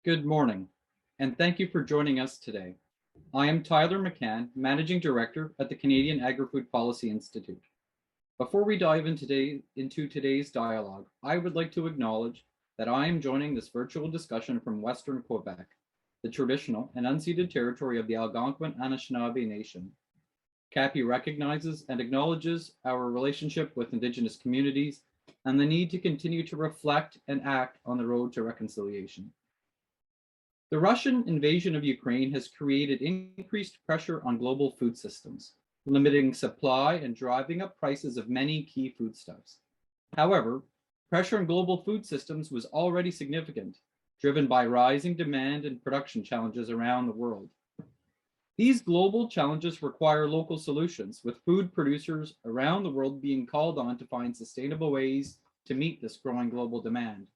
Good morning, and thank you for joining us today. I am Tyler McCann, Managing Director at the Canadian Agri-Food Policy Institute. Before we dive into today's dialogue, I would like to acknowledge that I am joining this virtual discussion from Western Quebec, the traditional and unceded territory of the Algonquin Anishinaabe Nation. CAPI recognizes and acknowledges our relationship with Indigenous communities and the need to continue to reflect and act on the road to reconciliation. The Russian invasion of Ukraine has created increased pressure on global food systems, limiting supply and driving up prices of many key foodstuffs. However, pressure on global food systems was already significant, driven by rising demand and production challenges around the world. These global challenges require local solutions, with food producers around the world being called on to find sustainable ways to meet this growing global demand.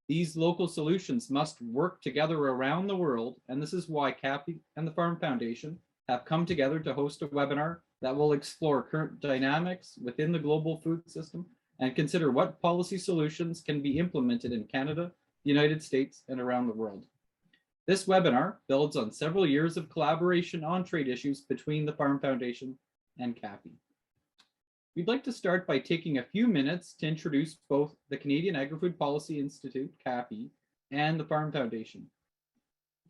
These local solutions must work together around the world, and this is why CAPI and the Farm Foundation have come together to host a webinar that will explore current dynamics within the global food system and consider what policy solutions can be implemented in Canada, the United States, and around the world. This webinar builds on several years of collaboration on trade issues between the Farm Foundation and CAPI. We'd like to start by taking a few minutes to introduce both the Canadian Agri-Food Policy Institute, CAPI, and the Farm Foundation.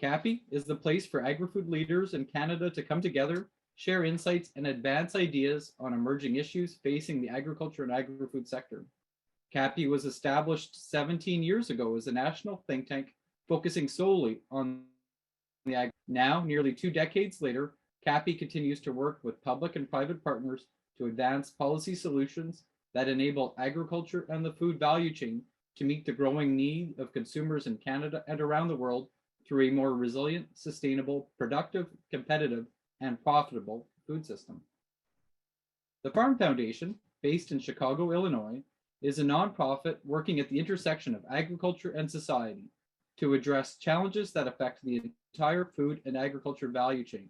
CAPI is the place for agri-food leaders in Canada to come together, share insights, and advance ideas on emerging issues facing the agriculture and agri-food sector. CAPI was established 17 years ago as a national think tank focusing solely on the ag. Now, nearly 2 decades later, CAPI continues to work with public and private partners to advance policy solutions that enable agriculture and the food value chain to meet the growing need of consumers in Canada and around the world through a more resilient, sustainable, productive, competitive, and profitable food system. The Farm Foundation, based in Chicago, Illinois, is a nonprofit working at the intersection of agriculture and society to address challenges that affect the entire food and agriculture value chain.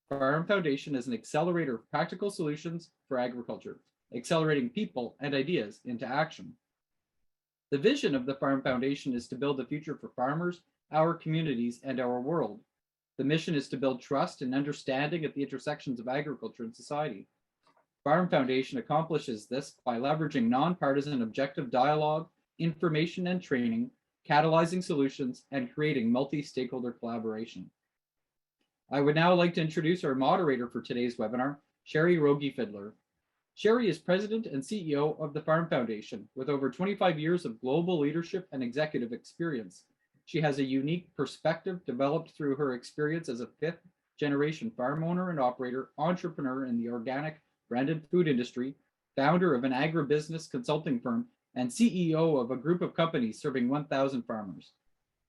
Farm Foundation is an accelerator of practical solutions for agriculture, accelerating people and ideas into action. The vision of the Farm Foundation is to build a future for farmers, our communities, and our world. The mission is to build trust and understanding at the intersections of agriculture and society. Farm Foundation accomplishes this by leveraging nonpartisan objective dialogue, information and training, catalyzing solutions, and creating multi-stakeholder collaboration. I would now like to introduce our moderator for today's webinar, Sherry Rogie-Fidler. Sherry is President and CEO of the Farm Foundation with over 25 years of global leadership and executive experience. She has a unique perspective developed through her experience as a fifth-generation farm owner and operator, entrepreneur in the organic branded food industry, founder of an agribusiness consulting firm, and CEO of a group of companies serving 1,000 farmers.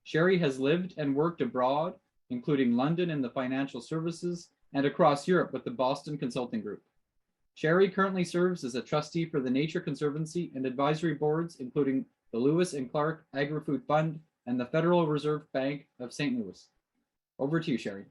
Sherry has lived and worked abroad, including London in the financial services and across Europe with the Boston Consulting Group. Sherry currently serves as a trustee for the Nature Conservancy and advisory boards, including the Lewis and Clark Agri-Food Fund and the Federal Reserve Bank of St. Louis. Over to you, Sherry.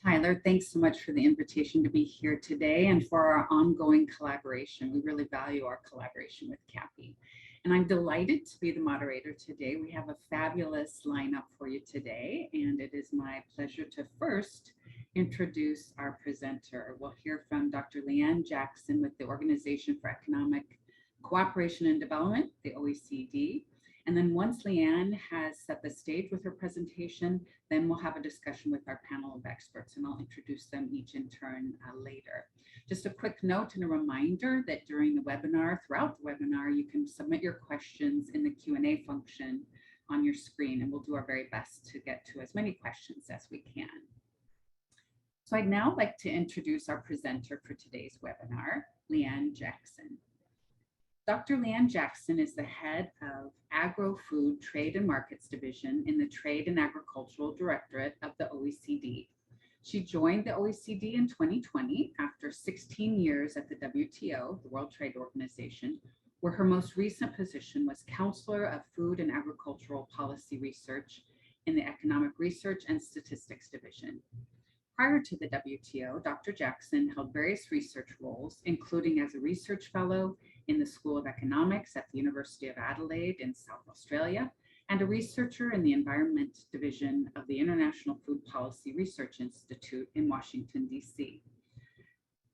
Tyler, thanks so much for the invitation to be here today and for our ongoing collaboration. We really value our collaboration with CAPI. And I'm delighted to be the moderator today. We have a fabulous lineup for you today, and it is my pleasure to first introduce our presenter. We'll hear from Dr. Leanne Jackson with the Organization for Economic Cooperation and Development, the OECD. And then once Leanne has set the stage with her presentation, then we'll have a discussion with our panel of experts, and I'll introduce them each in turn later. Just a quick note and a reminder that during the webinar, throughout the webinar, you can submit your questions in the Q&A function on your screen, and we'll do our very best to get to as many questions as we can. So I'd now like to introduce our presenter for today's webinar, Leanne Jackson. Dr. Leanne Jackson is the head of Agri-Food Trade and Markets Division in the Trade and Agricultural Directorate of the OECD. She joined the OECD in 2020 after 16 years at the WTO, the World Trade Organization, where her most recent position was Counselor of Food and Agricultural Policy Research in the Economic Research and Statistics Division. Prior to the WTO, Dr. Jackson held various research roles, including as a research fellow in the School of Economics at the University of Adelaide in South Australia, and a researcher in the Environment Division of the International Food Policy Research Institute in Washington, D.C.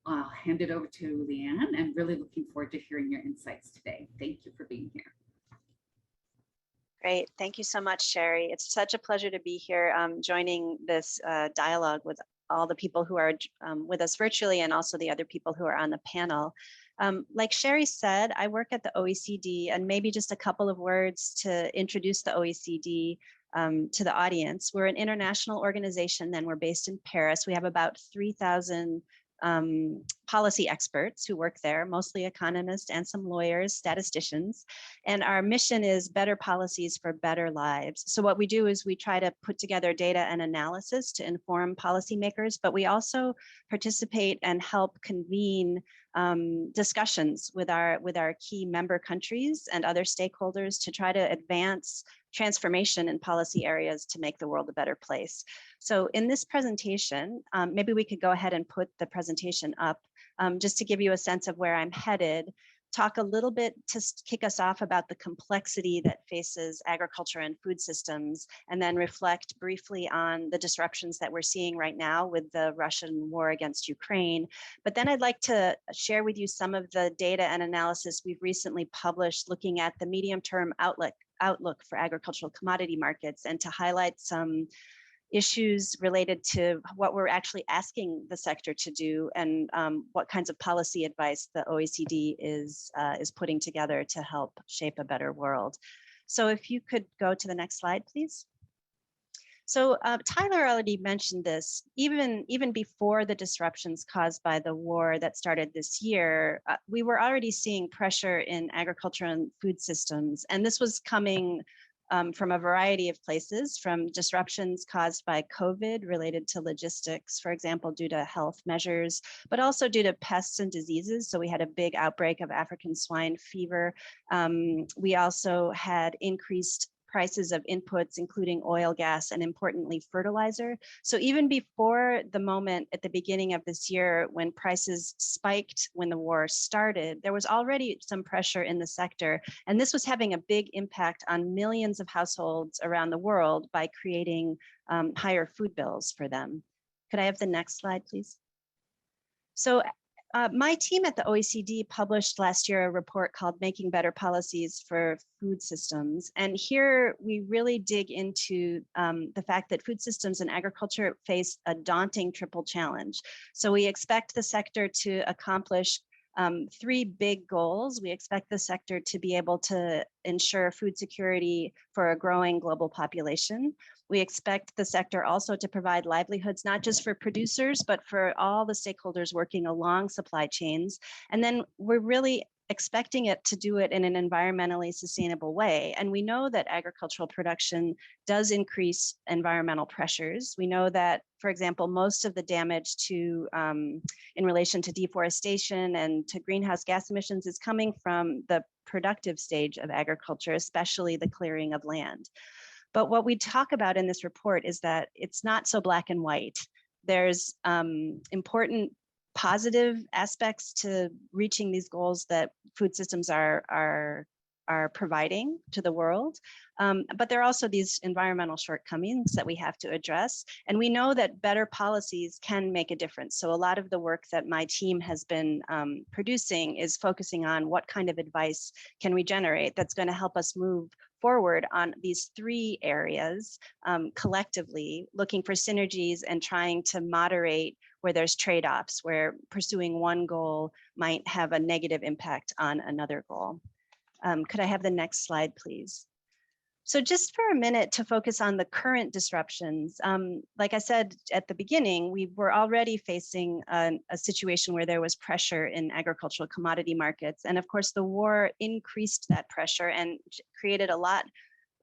I'll hand it over to Leanne and really looking forward to hearing your insights today. Thank you for being here. Great. Thank you so much, Sherry. It's such a pleasure to be here joining this dialogue with all the people who are with us virtually and also the other people who are on the panel. Like Sherry said, I work at the OECD, and maybe just a couple of words to introduce the OECD to the audience. We're an international organization and we're based in Paris. We have about 3,000 policy experts who work there, mostly economists and some lawyers, statisticians. And our mission is better policies for better lives. So what we do is we try to put together data and analysis to inform policymakers, but we also participate and help convene discussions with our key member countries and other stakeholders to try to advance transformation in policy areas to make the world a better place. So in this presentation, maybe we could go ahead and put the presentation up just to give you a sense of where I'm headed, talk a little bit to kick us off about the complexity that faces agriculture and food systems, and then reflect briefly on the disruptions that we're seeing right now with the Russian war against Ukraine. But then I'd like to share with you some of the data and analysis we've recently published looking at the medium-term outlook for agricultural commodity markets, and to highlight some issues related to what we're actually asking the sector to do, and what kinds of policy advice the OECD is putting together to help shape a better world. So if you could go to the next slide, please. So Tyler already mentioned this, even before the disruptions caused by the war that started this year, we were already seeing pressure in agriculture and food systems. And this was coming from a variety of places, from disruptions caused by COVID related to logistics, for example, due to health measures, but also due to pests and diseases. So we had a big outbreak of African swine fever. We also had increased prices of inputs, including oil, gas, and importantly, fertilizer. So even before the moment at the beginning of this year when prices spiked when the war started, there was already some pressure in the sector. And this was having a big impact on millions of households around the world by creating higher food bills for them. Could I have the next slide, please? So my team at the OECD published last year a report called Making Better Policies for Food Systems. And here we really dig into the fact that food systems and agriculture face a daunting triple challenge. So we expect the sector to accomplish three big goals. We expect the sector to be able to ensure food security for a growing global population. We expect the sector also to provide livelihoods, not just for producers, but for all the stakeholders working along supply chains. And then we're really expecting it to do it in an environmentally sustainable way. And we know that agricultural production does increase environmental pressures. We know that, for example, most of the damage to in relation to deforestation and to greenhouse gas emissions is coming from the productive stage of agriculture, especially the clearing of land. But what we talk about in this report is that it's not so black and white. There's important positive aspects to reaching these goals that food systems are providing to the world. But there are also these environmental shortcomings that we have to address. And we know that better policies can make a difference. So a lot of the work that my team has been producing is focusing on what kind of advice can we generate that's going to help us move forward on these three areas collectively, looking for synergies and trying to moderate where there's trade-offs, where pursuing one goal might have a negative impact on another goal. Could I have the next slide, please? So just for a minute to focus on the current disruptions, like I said at the beginning, we were already facing a situation where there was pressure in agricultural commodity markets. And of course, the war increased that pressure and created a lot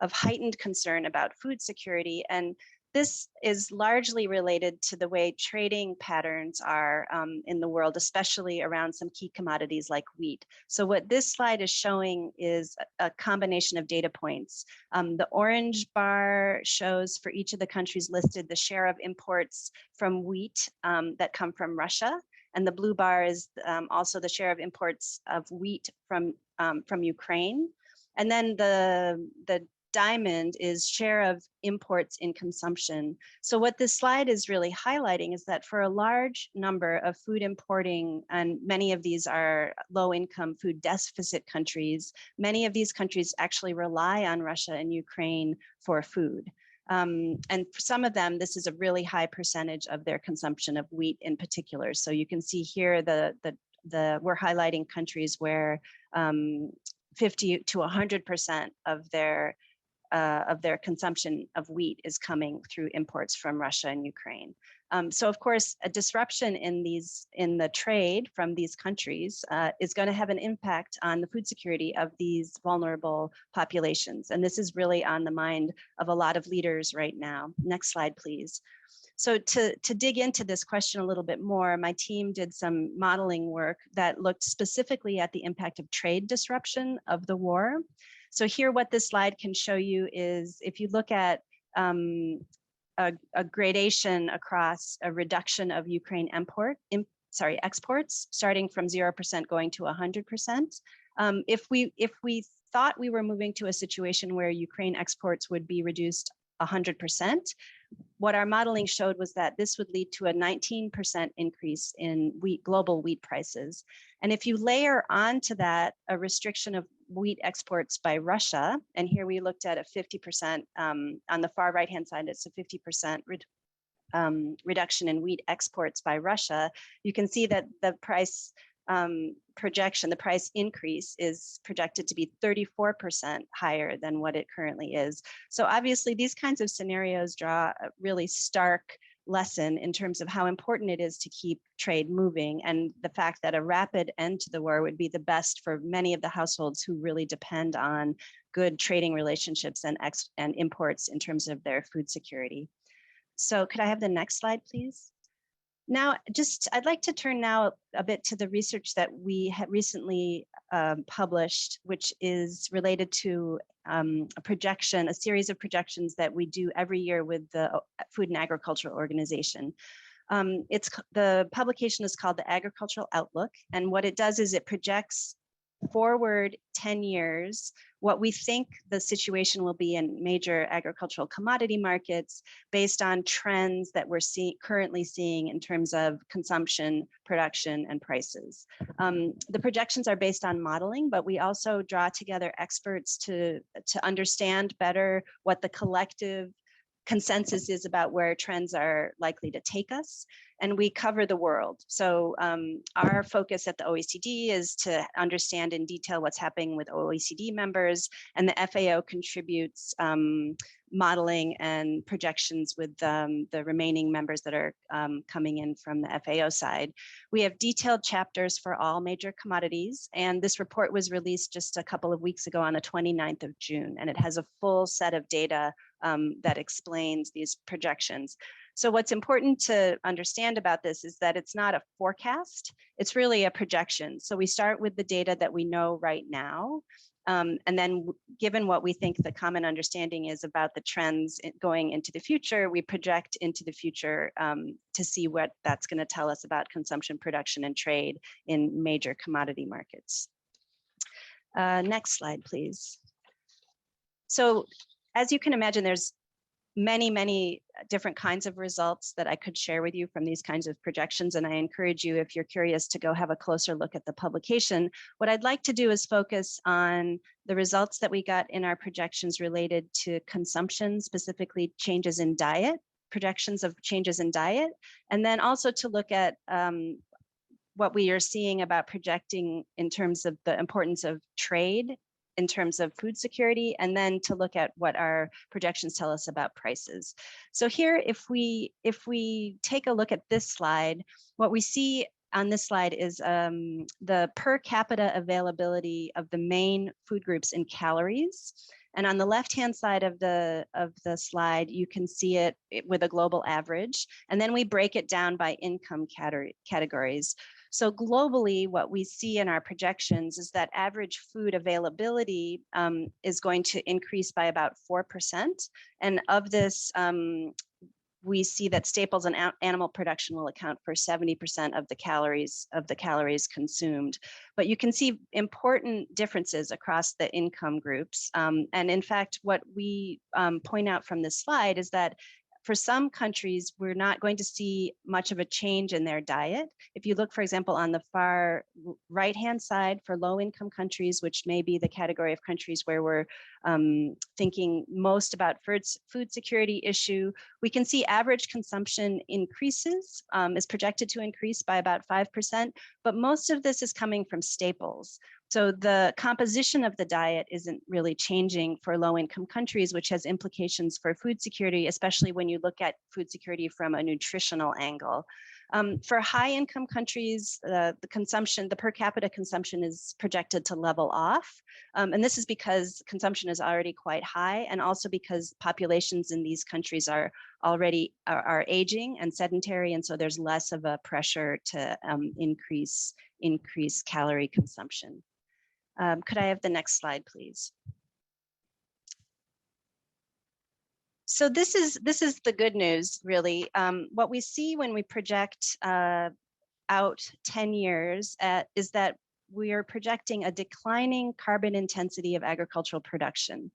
of heightened concern about food security. And this is largely related to the way trading patterns are in the world, especially around some key commodities like wheat. So what this slide is showing is a combination of data points. The orange bar shows for each of the countries listed the share of imports from wheat that come from Russia. And the blue bar is also the share of imports of wheat from Ukraine. And then the diamond is share of imports in consumption. So what this slide is really highlighting is that for a large number of food importing, and many of these are low-income food deficit countries, many of these countries actually rely on Russia and Ukraine for food. And for some of them, this is a really high percentage of their consumption of wheat in particular. So you can see here we're highlighting countries where 50 to 100% of their consumption of wheat is coming through imports from Russia and Ukraine. So of course, a disruption in the trade from these countries is going to have an impact on the food security of these vulnerable populations. And this is really on the mind of a lot of leaders right now. Next slide, please. So to dig into this question a little bit more, my team did some modeling work that looked specifically at the impact of trade disruption of the war. So here, what this slide can show you is if you look at a gradation across a reduction of Ukraine exports, starting from 0% going to 100%. If we thought we were moving to a situation where Ukraine exports would be reduced 100%, what our modeling showed was that this would lead to a 19% increase in global wheat prices. And if you layer onto that a restriction of wheat exports by Russia, and here we looked at a 50%, on the far right-hand side, it's a 50% reduction in wheat exports by Russia, you can see that the price projection, the price increase is projected to be 34% higher than what it currently is. So obviously these kinds of scenarios draw a really stark lesson in terms of how important it is to keep trade moving, and the fact that a rapid end to the war would be the best for many of the households who really depend on good trading relationships and imports in terms of their food security. So could I have the next slide, please? Now, I'd like to turn now a bit to the research that we had recently published, which is related to a series of projections that we do every year with the Food and Agricultural Organization. The publication is called the Agricultural Outlook, and what it does is it projects forward 10 years what we think the situation will be in major agricultural commodity markets based on trends that we're currently seeing in terms of consumption, production, and prices. The projections are based on modeling, but we also draw together experts to understand better what the collective consensus is about where trends are likely to take us, and we cover the world. So our focus at the OECD is to understand in detail what's happening with OECD members, and the FAO contributes modeling and projections with the remaining members that are coming in from the FAO side. We have detailed chapters for all major commodities, and this report was released just a couple of weeks ago on the 29th of June, and it has a full set of data that explains these projections. So what's important to understand about this is that it's not a forecast, it's really a projection. So we start with the data that we know right now, and then given what we think the common understanding is about the trends going into the future, we project into the future to see what that's going to tell us about consumption, production, and trade in major commodity markets. Next slide, please. So as you can imagine, there's many different kinds of results that I could share with you from these kinds of projections, and I encourage you, if you're curious, to go have a closer look at the publication. What I'd like to do is focus on the results that we got in our projections related to consumption, specifically changes in diet, projections of changes in diet, and then also to look at what we are seeing about projecting in terms of the importance of trade in terms of food security, and then to look at what our projections tell us about prices. So here, if we take a look at this slide, what we see on this slide is the per capita availability of the main food groups in calories. And on the left-hand side of the slide, you can see it with a global average. And then we break it down by income categories. So globally, what we see in our projections is that average food availability is going to increase by about 4%. And of this we see that staples and animal production will account for 70% of the calories consumed. But you can see important differences across the income groups. And in fact, what we point out from this slide is that for some countries, we're not going to see much of a change in their diet. If you look, for example, on the far right-hand side for low-income countries, which may be the category of countries where we're thinking most about food security issue, we can see average consumption increases, is projected to increase by about 5%, but most of this is coming from staples. So the composition of the diet isn't really changing for low-income countries, which has implications for food security, especially when you look at food security from a nutritional angle. For high-income countries, the per capita consumption is projected to level off. And this is because consumption is already quite high, and also because populations in these countries are already aging and sedentary, and so there's less of a pressure to increase calorie consumption. Could I have the next slide, please? So this is the good news, really. What we see when we project out 10 years is that we are projecting a declining carbon intensity of agricultural production.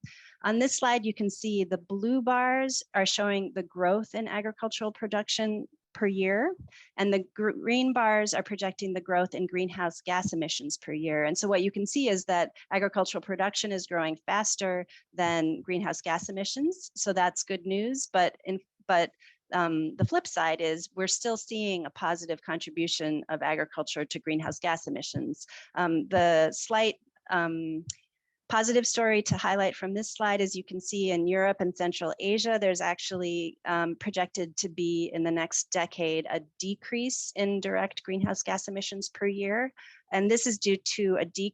On this slide, you can see the blue bars are showing the growth in agricultural production per year, and the green bars are projecting the growth in greenhouse gas emissions per year. And so what you can see is that agricultural production is growing faster than greenhouse gas emissions. So that's good news, but the flip side is we're still seeing a positive contribution of agriculture to greenhouse gas emissions. The slight positive story to highlight from this slide is you can see in Europe and Central Asia, there's actually projected to be in the next decade a decrease in direct greenhouse gas emissions per year. And this is due to a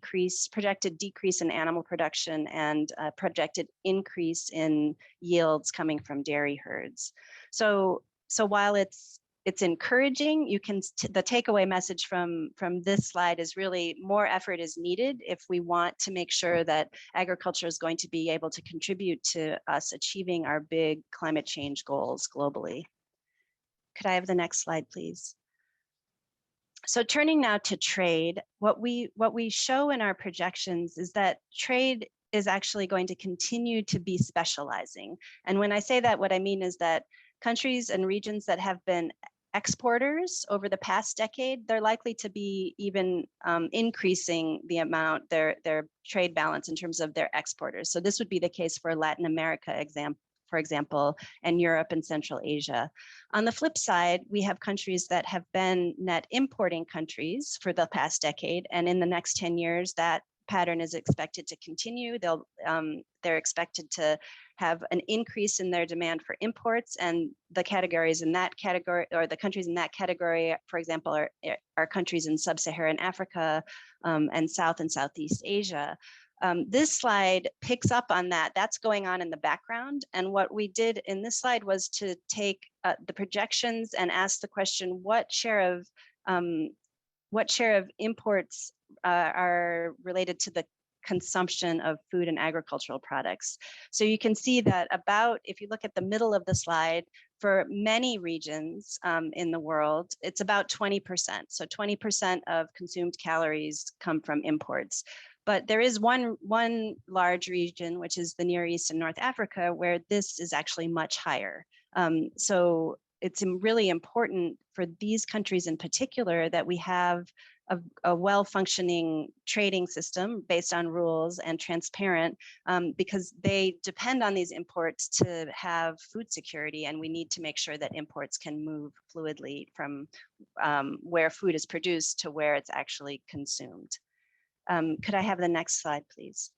projected decrease in animal production and a projected increase in yields coming from dairy herds. So while it's encouraging, the takeaway message from this slide is really more effort is needed if we want to make sure that agriculture is going to be able to contribute to us achieving our big climate change goals globally. Could I have the next slide, please? So turning now to trade, what we show in our projections is that trade is actually going to continue to be specializing. And when I say that, what I mean is that countries and regions that have been exporters over the past decade, they're likely to be even increasing the amount, their trade balance in terms of their exporters. So this would be the case for Latin America, for example, and Europe and Central Asia. On the flip side, we have countries that have been net importing countries for the past decade, and in the next 10 years, that pattern is expected to continue. They're expected to have an increase in their demand for imports, and the categories in that category, or the countries in that category, for example, are countries in sub-Saharan Africa and South and Southeast Asia. This slide picks up on that. That's going on in the background. And what we did in this slide was to take the projections and ask the question, what share of imports are related to the consumption of food and agricultural products. So you can see that if you look at the middle of the slide, for many regions in the world, it's about 20%. So 20% of consumed calories come from imports. But there is one large region, which is the Near East and North Africa, where this is actually much higher. So it's really important for these countries in particular that we have a well-functioning trading system based on rules and transparent, because they depend on these imports to have food security, and we need to make sure that imports can move fluidly from where food is produced to where it's actually consumed. Could I have the next slide, please?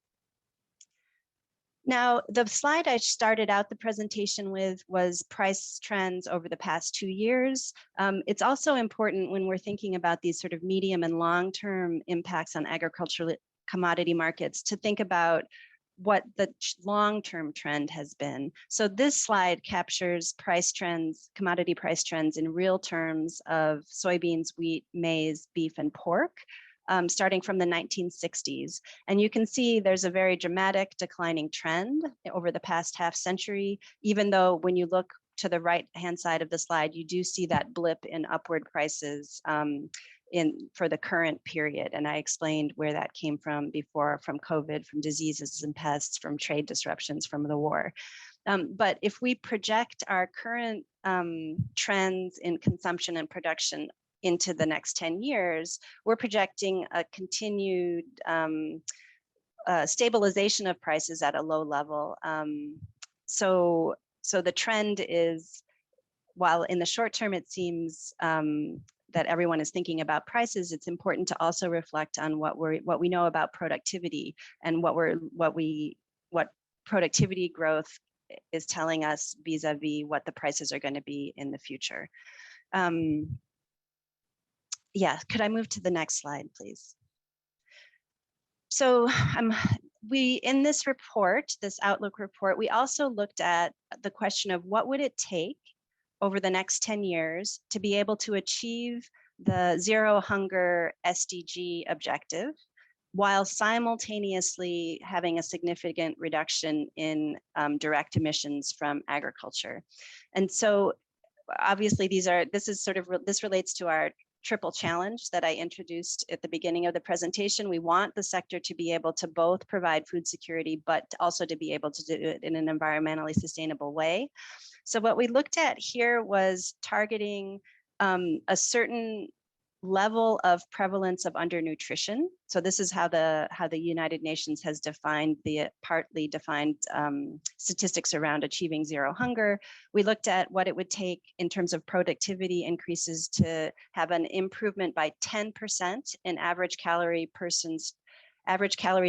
Now, the slide I started out the presentation with was price trends over the past 2 years. It's also important when we're thinking about these sort of medium and long-term impacts on agricultural commodity markets to think about what the long-term trend has been. So this slide captures price trends, commodity price trends in real terms of soybeans, wheat, maize, beef, and pork. Starting from the 1960s. And you can see there's a very dramatic declining trend over the past half century, even though when you look to the right-hand side of the slide, you do see that blip in upward prices for the current period. And I explained where that came from before, from COVID, from diseases and pests, from trade disruptions, from the war. But if we project our current trends in consumption and production into the next 10 years, we're projecting a continued stabilization of prices at a low level. So the trend is, while in the short term it seems that everyone is thinking about prices, it's important to also reflect on what we know about productivity and what productivity growth is telling us vis-a-vis what the prices are going to be in the future. Yeah, could I move to the next slide, please? So in this report, this Outlook report, we also looked at the question of what would it take over the next 10 years to be able to achieve the Zero Hunger SDG objective, while simultaneously having a significant reduction in direct emissions from agriculture. And so obviously this relates to our triple challenge that I introduced at the beginning of the presentation. We want the sector to be able to both provide food security, but also to be able to do it in an environmentally sustainable way. So what we looked at here was targeting a certain level of prevalence of undernutrition. So this is how the United Nations has defined the partly defined statistics around achieving zero hunger. We looked at what it would take in terms of productivity increases to have an improvement by 10% in average calories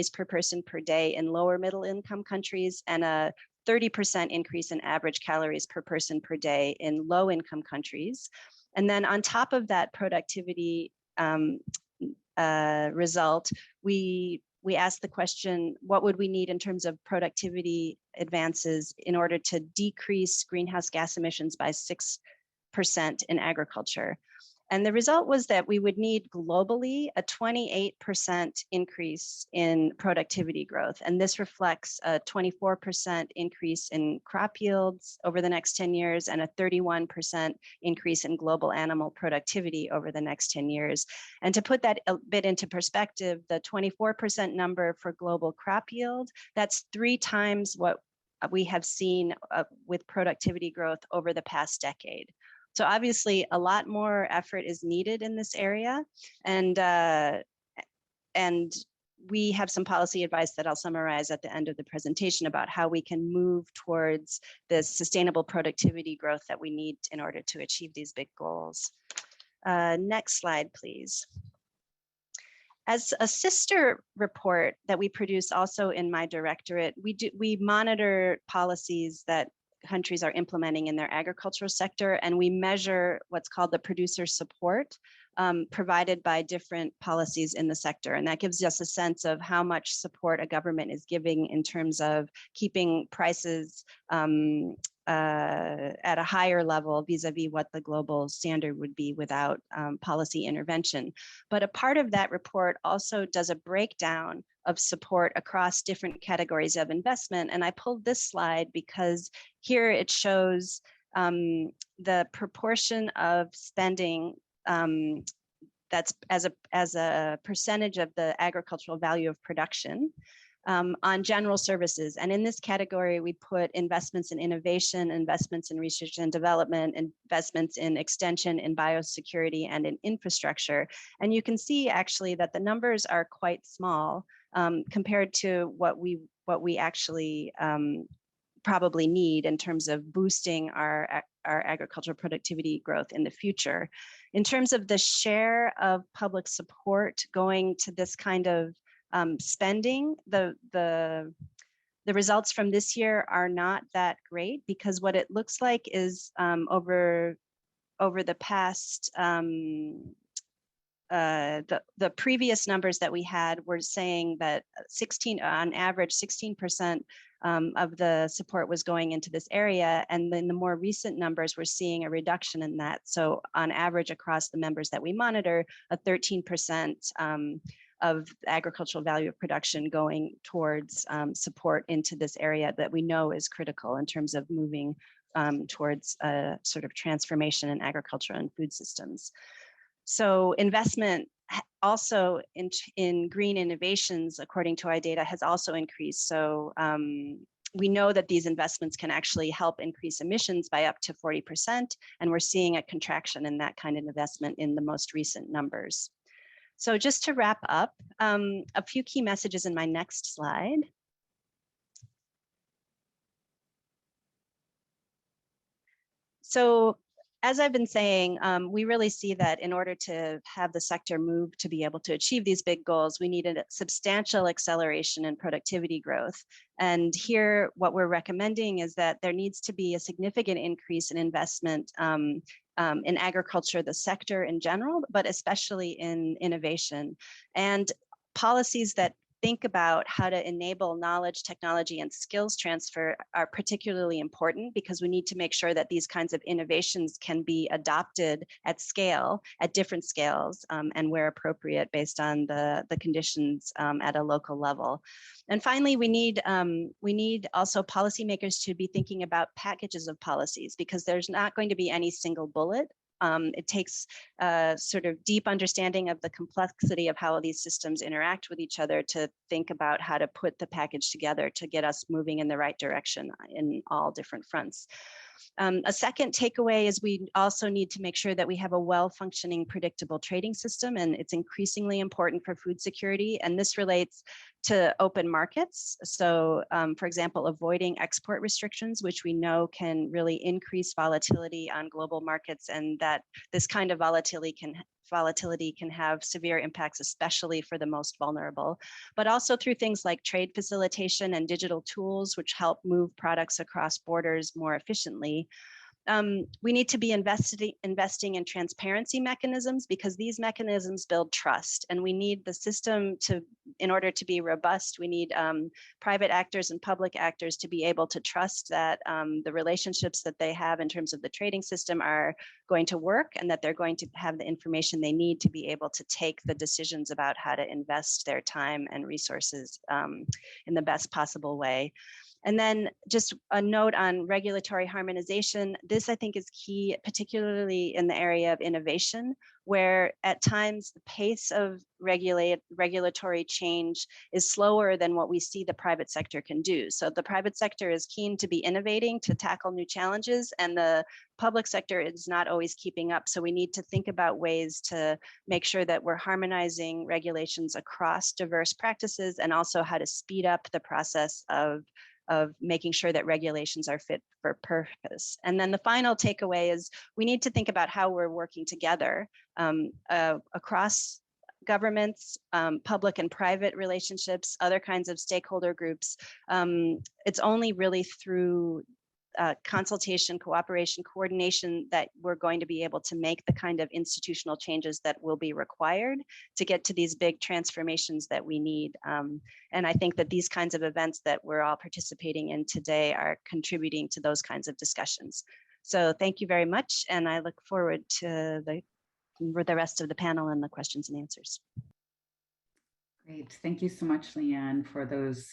per person per day in lower middle income countries, and a 30% increase in average calories per person per day in low income countries. And then on top of that productivity result, we asked the question, what would we need in terms of productivity advances in order to decrease greenhouse gas emissions by 6% in agriculture? And the result was that we would need globally a 28% increase in productivity growth. And this reflects a 24% increase in crop yields over the next 10 years and a 31% increase in global animal productivity over the next 10 years. And to put that a bit into perspective, the 24% number for global crop yield, that's 3 times what we have seen with productivity growth over the past decade. So obviously a lot more effort is needed in this area, and we have some policy advice that I'll summarize at the end of the presentation about how we can move towards this sustainable productivity growth that we need in order to achieve these big goals. Next slide, please. As a sister report that we produce also in my directorate, we monitor policies that countries are implementing in their agricultural sector, and we measure what's called the producer support provided by different policies in the sector. And that gives us a sense of how much support a government is giving in terms of keeping prices at a higher level vis-a-vis what the global standard would be without policy intervention. But a part of that report also does a breakdown of support across different categories of investment. And I pulled this slide because here it shows the proportion of spending that's as a percentage of the agricultural value of production on general services. And in this category, we put investments in innovation, investments in research and development, investments in extension, in biosecurity, and in infrastructure. And you can see actually that the numbers are quite small compared to what we actually probably need in terms of boosting our agricultural productivity growth in the future. In terms of the share of public support going to this kind of spending, the results from this year are not that great, because what it looks like is over the past the previous numbers that we had were saying that on average 16% of the support was going into this area, and then the more recent numbers we're seeing a reduction in that. So on average across the members that we monitor, a 13% of agricultural value of production going towards support into this area that we know is critical in terms of moving towards a sort of transformation in agriculture and food systems. So investment also in green innovations, according to IData, has also increased. So we know that these investments can actually help increase emissions by up to 40%, and we're seeing a contraction in that kind of investment in the most recent numbers. So just to wrap up, a few key messages in my next slide. So as I've been saying, we really see that in order to have the sector move to be able to achieve these big goals, we need a substantial acceleration in productivity growth. And here, what we're recommending is that there needs to be a significant increase in investment in agriculture, the sector in general, but especially in innovation. And policies that think about how to enable knowledge, technology, and skills transfer are particularly important, because we need to make sure that these kinds of innovations can be adopted at scale, at different scales, and where appropriate based on the conditions at a local level. And finally, we need also policymakers to be thinking about packages of policies, because there's not going to be any single bullet. It takes a sort of deep understanding of the complexity of how these systems interact with each other to think about how to put the package together to get us moving in the right direction in all different fronts. A second takeaway is we also need to make sure that we have a well-functioning, predictable trading system, and it's increasingly important for food security. And this relates to open markets. So, for example, avoiding export restrictions, which we know can really increase volatility on global markets, and that this kind of volatility can have severe impacts, especially for the most vulnerable, but also through things like trade facilitation and digital tools, which help move products across borders more efficiently. We need to be investing in transparency mechanisms, because these mechanisms build trust, and we need the system in order to be robust, we need private actors and public actors to be able to trust that the relationships that they have in terms of the trading system are going to work, and that they're going to have the information they need to be able to take the decisions about how to invest their time and resources in the best possible way. And then just a note on regulatory harmonization. This, I think, is key, particularly in the area of innovation, where at times the pace of regulatory change is slower than what we see the private sector can do. So the private sector is keen to be innovating, to tackle new challenges, and the public sector is not always keeping up. So we need to think about ways to make sure that we're harmonizing regulations across diverse practices, and also how to speed up the process of making sure that regulations are fit for purpose. And then the final takeaway is we need to think about how we're working together across governments, public and private relationships, other kinds of stakeholder groups. It's only really through consultation, cooperation, coordination that we're going to be able to make the kind of institutional changes that will be required to get to these big transformations that we need. And I think that these kinds of events that we're all participating in today are contributing to those kinds of discussions. So thank you very much. And I look forward to the rest of the panel and the questions and answers. Great. Thank you so much, Leanne, for those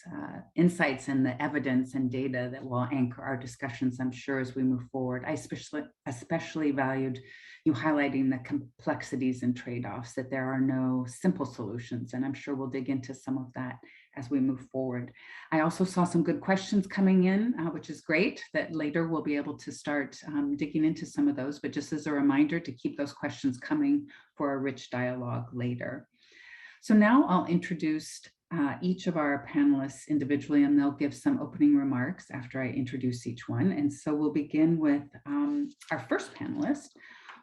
insights and the evidence and data that will anchor our discussions, I'm sure, as we move forward. I especially valued you highlighting the complexities and trade-offs, that there are no simple solutions, and I'm sure we'll dig into some of that as we move forward. I also saw some good questions coming in, which is great, that later we'll be able to start digging into some of those, but just as a reminder to keep those questions coming for a rich dialogue later. So now I'll introduce each of our panelists individually, and they'll give some opening remarks after I introduce each one. And so we'll begin with our first panelist,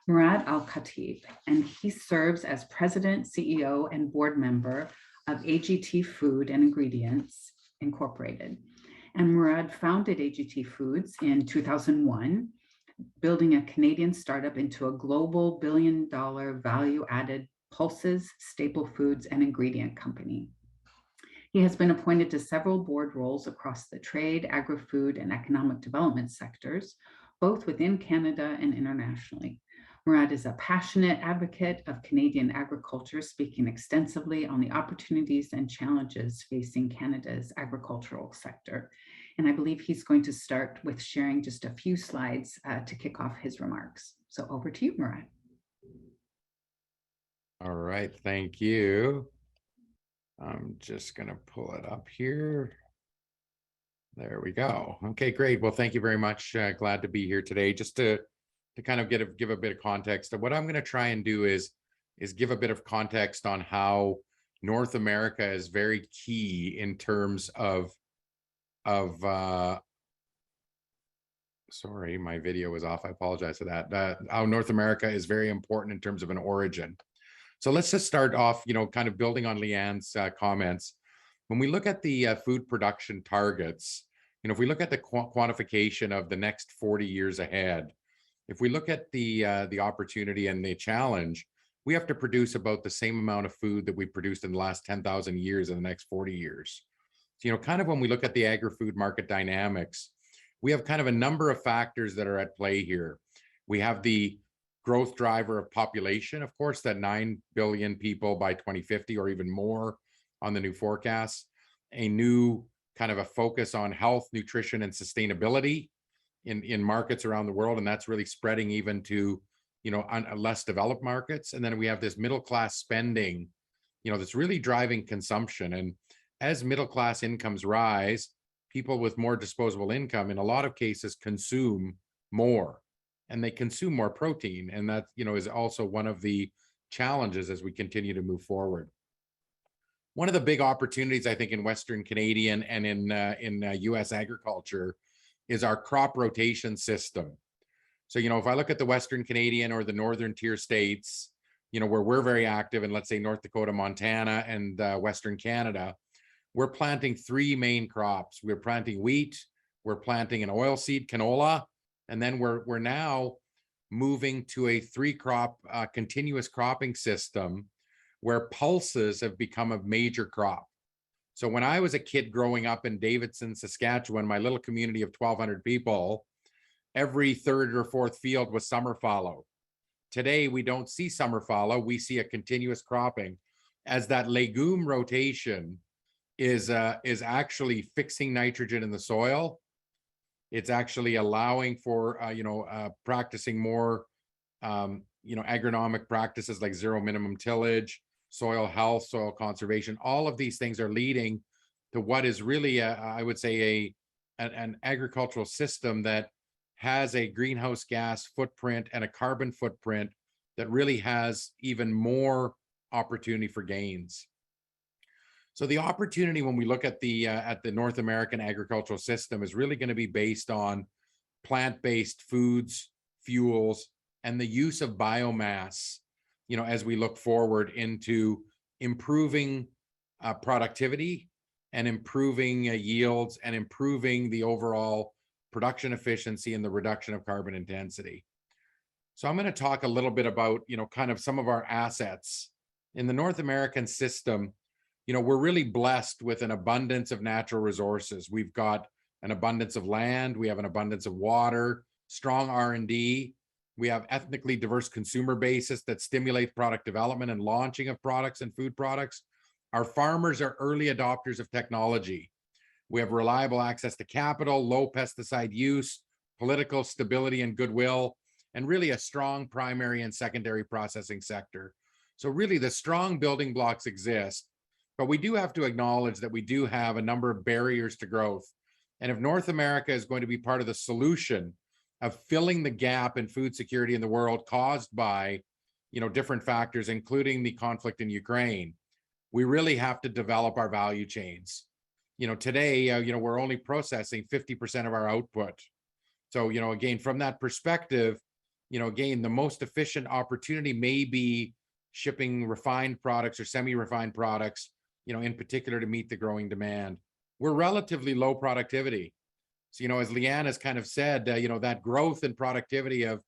Murad Al-Khatib, and he serves as President, CEO, and board member of Agri-Food and Ingredients Incorporated. And Murad founded Agri-Foods in 2001, building a Canadian startup into a global billion-dollar value-added pulses, staple foods, and ingredient company. He has been appointed to several board roles across the trade, agri-food, and economic development sectors, both within Canada and internationally. Murad is a passionate advocate of Canadian agriculture, speaking extensively on the opportunities and challenges facing Canada's agricultural sector. And I believe he's going to start with sharing just a few slides to kick off his remarks. So over to you, Murad. All right, thank you. I'm just going to pull it up here. There we go. Okay, great. Well, thank you very much. Glad to be here today. Just to kind of give a bit of context. What I'm going to try and do is give a bit of context on how North America is very key in terms of sorry, my video was off. I apologize for that. How North America is very important in terms of an origin. So let's just start off, kind of building on Leanne's comments. When we look at the food production targets, if we look at the quantification of the next 40 years ahead, if we look at the opportunity and the challenge, we have to produce about the same amount of food that we produced in the last 10,000 years in the next 40 years. So, kind of when we look at the agri-food market dynamics, we have kind of a number of factors that are at play here. We have the growth driver of population, of course, that 9 billion people by 2050 or even more on the new forecasts, a new kind of a focus on health, nutrition, and sustainability in markets around the world. And that's really spreading even to, less developed markets. And then we have this middle class spending, that's really driving consumption. And as middle class incomes rise, people with more disposable income in a lot of cases consume more, and they consume more protein. And that, is also one of the challenges as we continue to move forward. One of the big opportunities, I think, in Western Canadian and in US agriculture is our crop rotation system. So, if I look at the Western Canadian or the Northern Tier states, where we're very active in, let's say, North Dakota, Montana, and Western Canada, we're planting 3 main crops. We're planting wheat, we're planting an oilseed, canola, and then we're now moving to a 3-crop continuous cropping system where pulses have become a major crop. So when I was a kid growing up in Davidson, Saskatchewan, my little community of 1,200 people, every 3rd or 4th field was summer fallow. Today, we don't see summer fallow. We see a continuous cropping, as that legume rotation is actually fixing nitrogen in the soil. It's actually allowing for practicing more agronomic practices like zero minimum tillage, soil health, soil conservation. All of these things are leading to what is really I would say an agricultural system that has a greenhouse gas footprint and a carbon footprint that really has even more opportunity for gains. So the opportunity when we look at the North American agricultural system is really going to be based on plant-based foods, fuels, and the use of biomass, as we look forward into improving productivity and improving yields and improving the overall production efficiency and the reduction of carbon intensity. So I'm going to talk a little bit about, kind of some of our assets in the North American system. We're really blessed with an abundance of natural resources. We've got an abundance of land. We have an abundance of water, strong R&D. We have ethnically diverse consumer bases that stimulate product development and launching of products and food products. Our farmers are early adopters of technology. We have reliable access to capital, low pesticide use, political stability and goodwill, and really a strong primary and secondary processing sector. So really the strong building blocks exist. But we do have to acknowledge that we do have a number of barriers to growth. And if North America is going to be part of the solution of filling the gap in food security in the world caused by, different factors, including the conflict in Ukraine, we really have to develop our value chains. Today, we're only processing 50% of our output. So, again, from that perspective, again, the most efficient opportunity may be shipping refined products or semi-refined products, in particular to meet the growing demand. We're relatively low productivity. So, as Leanne has kind of said, that growth in productivity of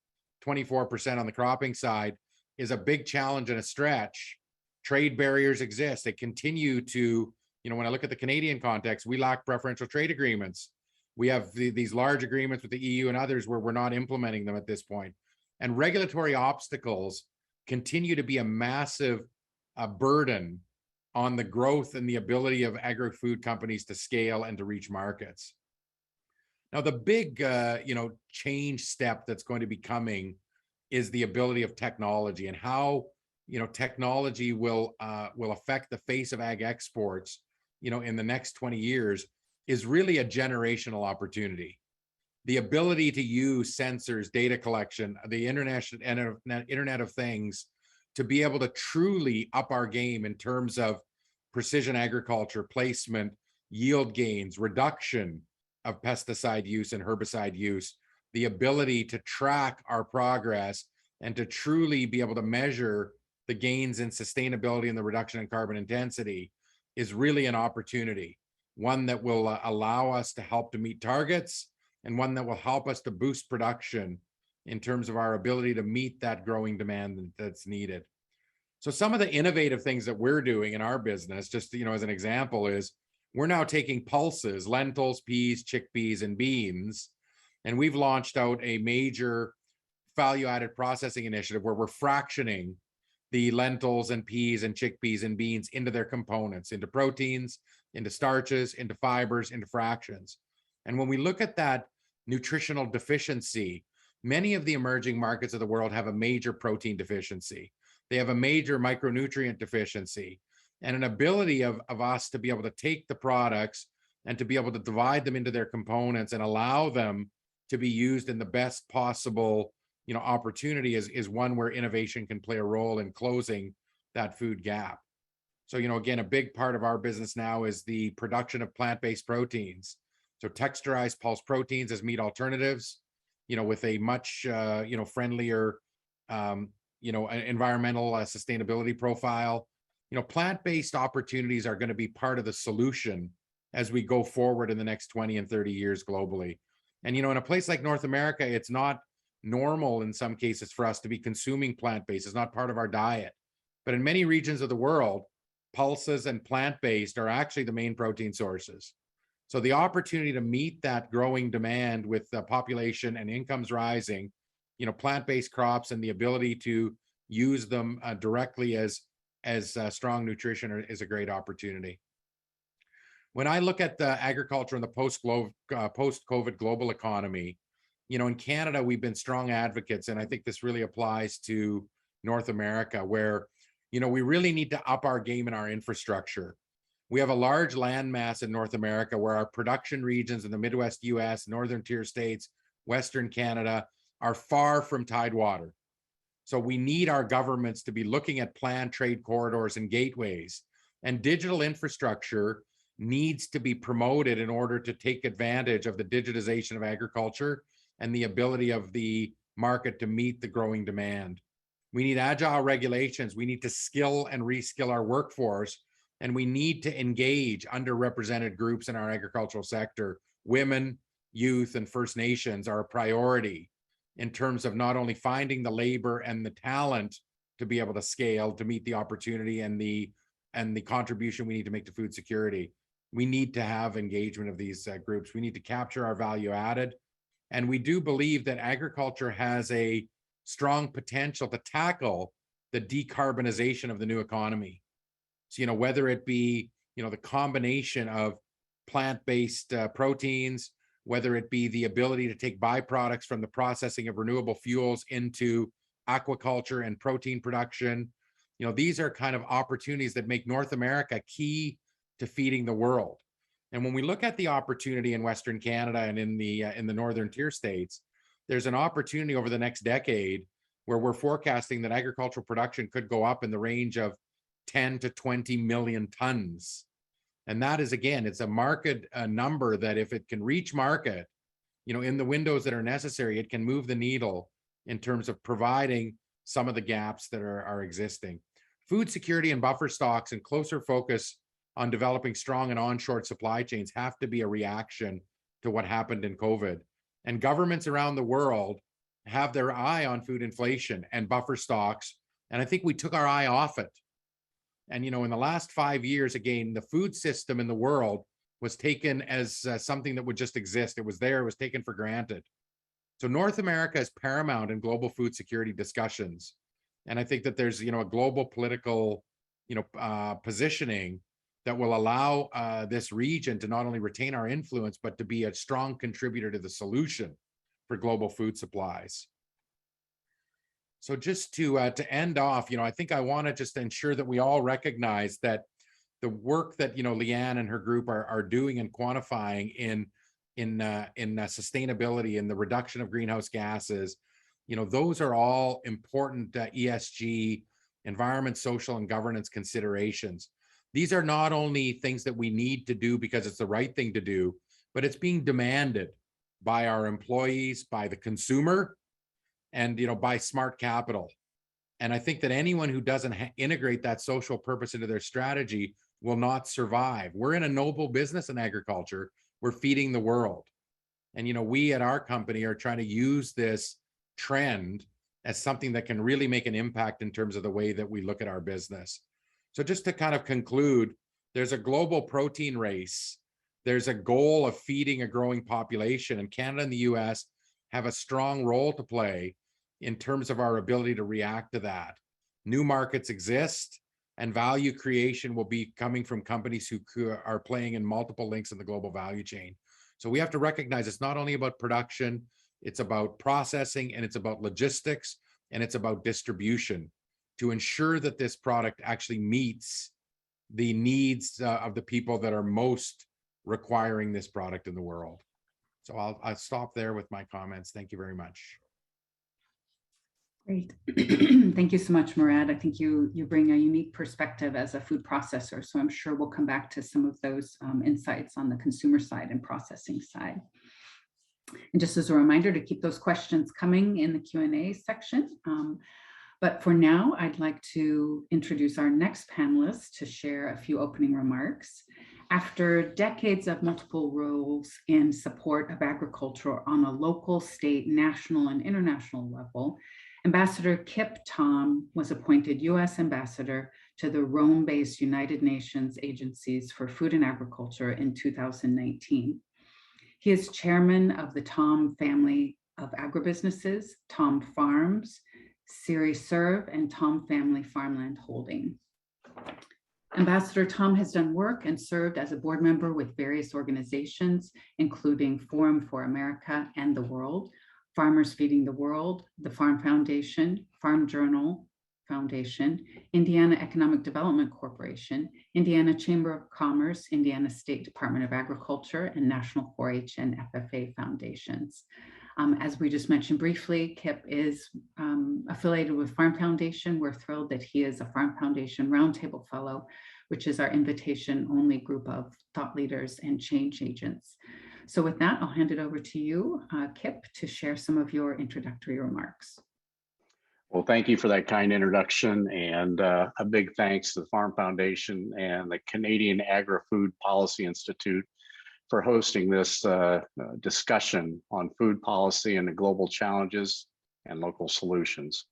24% on the cropping side is a big challenge and a stretch. Trade barriers exist. They continue to, when I look at the Canadian context, we lack preferential trade agreements. We have these large agreements with the EU and others where we're not implementing them at this point. And regulatory obstacles continue to be a massive burden on the growth and the ability of agri-food companies to scale and to reach markets. Now, the big, change step that's going to be coming is the ability of technology and how, technology will affect the face of ag exports, in the next 20 years is really a generational opportunity. The ability to use sensors, data collection, the Internet of Things, to be able to truly up our game in terms of precision agriculture, placement, yield gains, reduction of pesticide use and herbicide use, the ability to track our progress and to truly be able to measure the gains in sustainability and the reduction in carbon intensity is really an opportunity, one that will allow us to help to meet targets and one that will help us to boost production in terms of our ability to meet that growing demand that's needed. So some of the innovative things that we're doing in our business, just, as an example, is we're now taking pulses, lentils, peas, chickpeas, and beans, and we've launched out a major value-added processing initiative where we're fractioning the lentils and peas and chickpeas and beans into their components, into proteins, into starches, into fibers, into fractions. And when we look at that nutritional deficiency, many of the emerging markets of the world have a major protein deficiency. They have a major micronutrient deficiency, and an ability of us to be able to take the products and to be able to divide them into their components and allow them to be used in the best possible, opportunity is one where innovation can play a role in closing that food gap. So, again, a big part of our business now is the production of plant-based proteins. So texturized pulse proteins as meat alternatives, with a much, friendlier, environmental sustainability profile. Plant-based opportunities are going to be part of the solution as we go forward in the next 20 and 30 years globally. And, in a place like North America, it's not normal in some cases for us to be consuming plant-based. It's not part of our diet. But in many regions of the world, pulses and plant-based are actually the main protein sources. So the opportunity to meet that growing demand with the population and incomes rising, plant-based crops and the ability to use them directly as strong nutrition is a great opportunity. When I look at the agriculture and the post-COVID global economy, in Canada, we've been strong advocates, and I think this really applies to North America, where, we really need to up our game in our infrastructure. We have a large land mass in North America where our production regions in the Midwest US, Northern Tier states, Western Canada are far from tidewater. So we need our governments to be looking at planned trade corridors and gateways, and digital infrastructure needs to be promoted in order to take advantage of the digitization of agriculture and the ability of the market to meet the growing demand. We need agile regulations. We need to skill and reskill our workforce, and we need to engage underrepresented groups in our agricultural sector. Women, youth, and First Nations are a priority in terms of not only finding the labor and the talent to be able to scale, to meet the opportunity and the contribution we need to make to food security. We need to have engagement of these groups. We need to capture our value added. And we do believe that agriculture has a strong potential to tackle the decarbonization of the new economy. So, whether it be, the combination of plant-based proteins, whether it be the ability to take byproducts from the processing of renewable fuels into aquaculture and protein production, these are kind of opportunities that make North America key to feeding the world. And when we look at the opportunity in Western Canada and in the Northern Tier states, there's an opportunity over the next decade where we're forecasting that agricultural production could go up in the range of 10 to 20 million tons. And that is, again, it's a market number that if it can reach market, in the windows that are necessary, it can move the needle in terms of providing some of the gaps that are existing. Food security and buffer stocks and closer focus on developing strong and on-short supply chains have to be a reaction to what happened in COVID. And governments around the world have their eye on food inflation and buffer stocks. And I think we took our eye off it. And, in the last 5 years, again, the food system in the world was taken as something that would just exist. It was there, it was taken for granted. So North America is paramount in global food security discussions. And I think that there's, a global political, positioning that will allow this region to not only retain our influence, but to be a strong contributor to the solution for global food supplies. So just to end off, I think I want to just ensure that we all recognize that the work that Leanne and her group are doing and quantifying in sustainability and the reduction of greenhouse gases, those are all important ESG, environment, social, and governance considerations. These are not only things that we need to do because it's the right thing to do, but it's being demanded by our employees, by the consumer, and by smart capital. And I think that anyone who doesn't integrate that social purpose into their strategy will not survive. We're in a noble business in agriculture. We're feeding the world. And we at our company are trying to use this trend as something that can really make an impact in terms of the way that we look at our business. So just to kind of conclude, there's a global protein race. There's a goal of feeding a growing population, and Canada and the US have a strong role to play in terms of our ability to react to that. New markets exist, and value creation will be coming from companies who are playing in multiple links in the global value chain. So we have to recognize it's not only about production, it's about processing, and it's about logistics, and it's about distribution to ensure that this product actually meets the needs of the people that are most requiring this product in the world. So I'll stop there with my comments. Thank you very much. Great. Thank you so much, Murad. I think you bring a unique perspective as a food processor. So I'm sure we'll come back to some of those insights on the consumer side and processing side. And just as a reminder to keep those questions coming in the Q&A section. But for now, I'd like to introduce our next panelist to share a few opening remarks. After decades of multiple roles in support of agriculture on a local, state, national, and international level, Ambassador Kip Tom was appointed U.S. Ambassador to the Rome-based United Nations Agencies for Food and Agriculture in 2019. He is chairman of the Tom family of agribusinesses, Tom Farms, Siri Serve, and Tom Family Farmland Holding. Ambassador Tom has done work and served as a board member with various organizations, including Forum for America and the World, Farmers Feeding the World, the Farm Foundation, Farm Journal Foundation, Indiana Economic Development Corporation, Indiana Chamber of Commerce, Indiana State Department of Agriculture, and National 4-H and FFA foundations. As we just mentioned briefly, Kip is affiliated with Farm Foundation. We're thrilled that he is a Farm Foundation Roundtable Fellow, which is our invitation-only group of thought leaders and change agents. So with that, I'll hand it over to you, Kip, to share some of your introductory remarks. Well, thank you for that kind introduction, and a big thanks to the Farm Foundation and the Canadian Agri-Food Policy Institute for hosting this discussion on food policy and the global challenges and local solutions.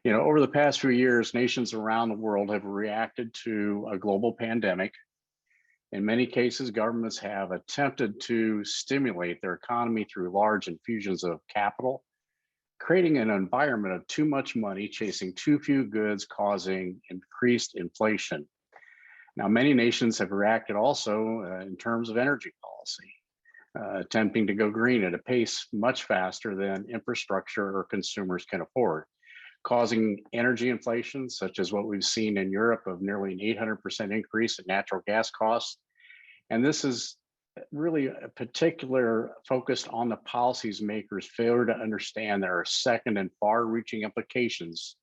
Over the past few years, nations around the world have reacted to a global pandemic. In many cases, governments have attempted to stimulate their economy through large infusions of capital, creating an environment of too much money chasing too few goods, causing increased inflation. Now, many nations have reacted also in terms of energy policy, attempting to go green at a pace much faster than infrastructure or consumers can afford, causing energy inflation, such as what we've seen in Europe of nearly an 800% increase in natural gas costs. And this is really a particular focused on the policies makers' failure to understand there are second and far-reaching implications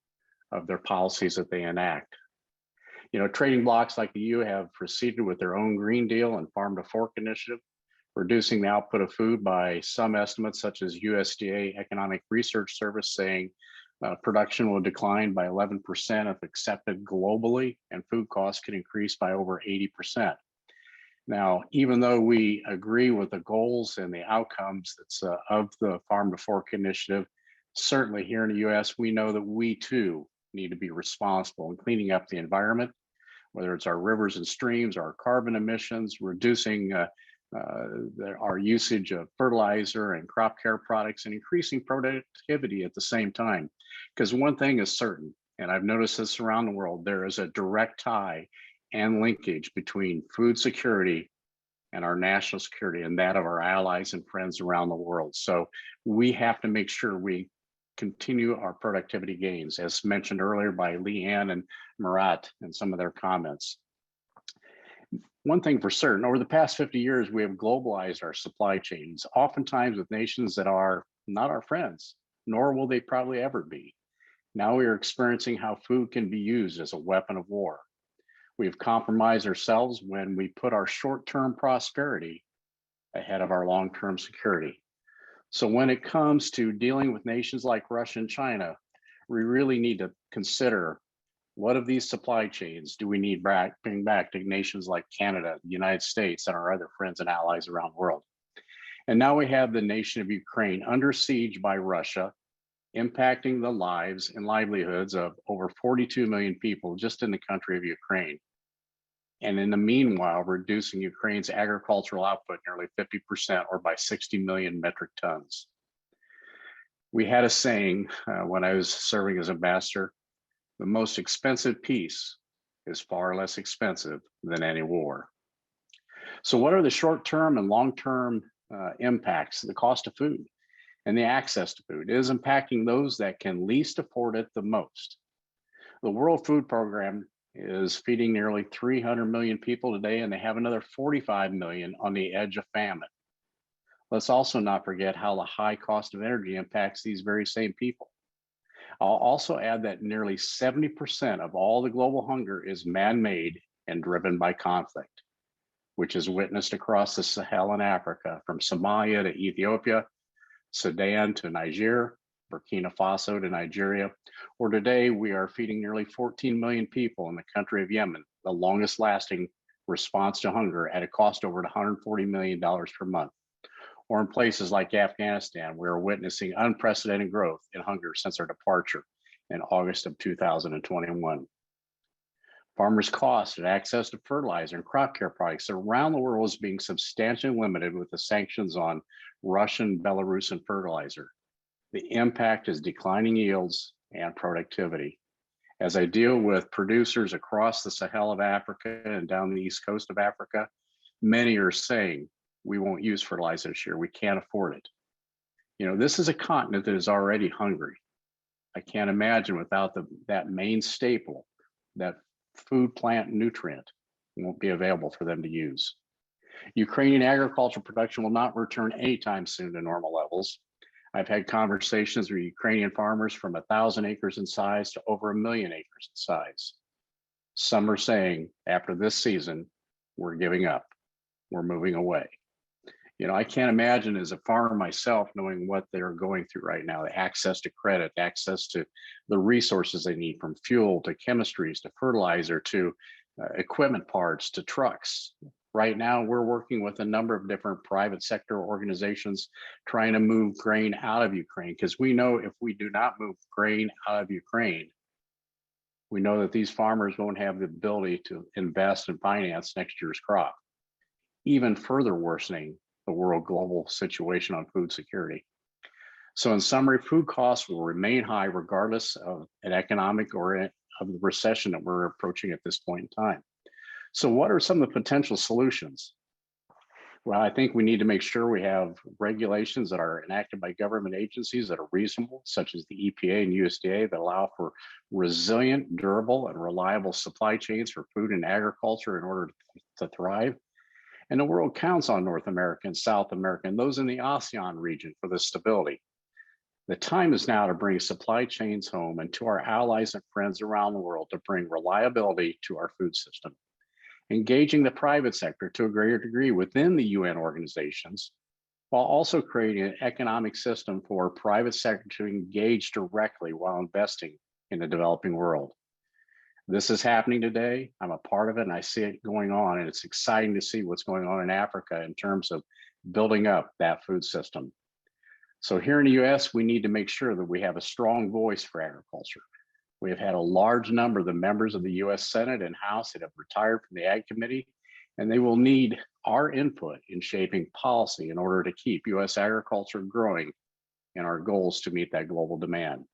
of their policies that they enact. Trading blocs like the EU have proceeded with their own Green Deal and Farm to Fork initiative, reducing the output of food by some estimates, such as USDA Economic Research Service saying production will decline by 11% if accepted globally, and food costs could increase by over 80%. Now, even though we agree with the goals and the outcomes that's of the Farm to Fork initiative, certainly here in the US, we know that we too need to be responsible in cleaning up the environment, whether it's our rivers and streams, our carbon emissions, reducing our usage of fertilizer and crop care products, and increasing productivity at the same time. Because one thing is certain, and I've noticed this around the world, there is a direct tie and linkage between food security and our national security and that of our allies and friends around the world. So we have to make sure we continue our productivity gains, as mentioned earlier by Leanne and Murat in some of their comments. One thing for certain, over the past 50 years, we have globalized our supply chains, oftentimes with nations that are not our friends, nor will they probably ever be. Now we are experiencing how food can be used as a weapon of war. We've compromised ourselves when we put our short-term prosperity ahead of our long-term security. So when it comes to dealing with nations like Russia and China, we really need to consider what of these supply chains do we need bring back to nations like Canada, the United States, and our other friends and allies around the world. And now we have the nation of Ukraine under siege by Russia, impacting the lives and livelihoods of over 42 million people just in the country of Ukraine. And in the meanwhile, reducing Ukraine's agricultural output nearly 50% or by 60 million metric tons. We had a saying when I was serving as ambassador, the most expensive peace is far less expensive than any war. So what are the short-term and long-term impacts, the cost of food and the access to food? It is impacting those that can least afford it the most. The World Food Program is feeding nearly 300 million people today, and they have another 45 million on the edge of famine. Let's also not forget how the high cost of energy impacts these very same people. I'll also add that nearly 70% of all the global hunger is man-made and driven by conflict, which is witnessed across the Sahel and Africa, from Somalia to Ethiopia, Sudan to Niger, Burkina Faso to Nigeria, or today we are feeding nearly 14 million people in the country of Yemen, the longest lasting response to hunger at a cost over $140 million per month. Or in places like Afghanistan, we are witnessing unprecedented growth in hunger since our departure in August of 2021. Farmers' costs and access to fertilizer and crop care products around the world is being substantially limited with the sanctions on Russian, Belarusian fertilizer. The impact is declining yields and productivity. As I deal with producers across the Sahel of Africa and down the east coast of Africa, many are saying, we won't use fertilizer this year, we can't afford it. You know, this is a continent that is already hungry. I can't imagine without that main staple, that food plant nutrient won't be available for them to use. Ukrainian agricultural production will not return anytime soon to normal levels. I've had conversations with Ukrainian farmers from 1,000 acres in size to over 1 million acres in size. Some are saying after this season, we're giving up, we're moving away. You know, I can't imagine as a farmer myself knowing what they're going through right now, the access to credit, access to the resources they need, from fuel to chemistries to fertilizer to equipment parts to trucks. Right now, we're working with a number of different private sector organizations trying to move grain out of Ukraine, because we know if we do not move grain out of Ukraine, we know that these farmers won't have the ability to invest and finance next year's crop, even further worsening the world global situation on food security. So in summary, food costs will remain high regardless of an economic or of the recession that we're approaching at this point in time. So what are some of the potential solutions? Well, I think we need to make sure we have regulations that are enacted by government agencies that are reasonable, such as the EPA and USDA, that allow for resilient, durable, and reliable supply chains for food and agriculture in order to thrive. And the world counts on North America and South America and those in the ASEAN region for this stability. The time is now to bring supply chains home and to our allies and friends around the world to bring reliability to our food system. Engaging the private sector to a greater degree within the UN organizations, while also creating an economic system for private sector to engage directly while investing in the developing world. This is happening today. I'm a part of it and I see it going on, and it's exciting to see what's going on in Africa in terms of building up that food system. So here in the US, we need to make sure that we have a strong voice for agriculture. We have had a large number of the members of the US Senate and House that have retired from the Ag Committee, and they will need our input in shaping policy in order to keep US agriculture growing and our goals to meet that global demand.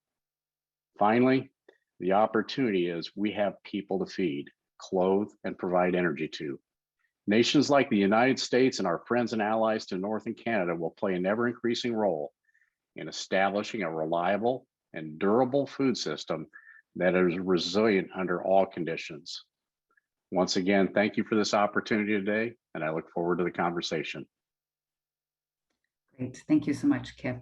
Finally, the opportunity is we have people to feed. clothe, and provide energy to. Nations like the United States and our friends and allies to North and Canada will play an ever-increasing role in establishing a reliable and durable food system that is resilient under all conditions. Once again, thank you for this opportunity today, and I look forward to the conversation. Great. Thank you so much, Kip.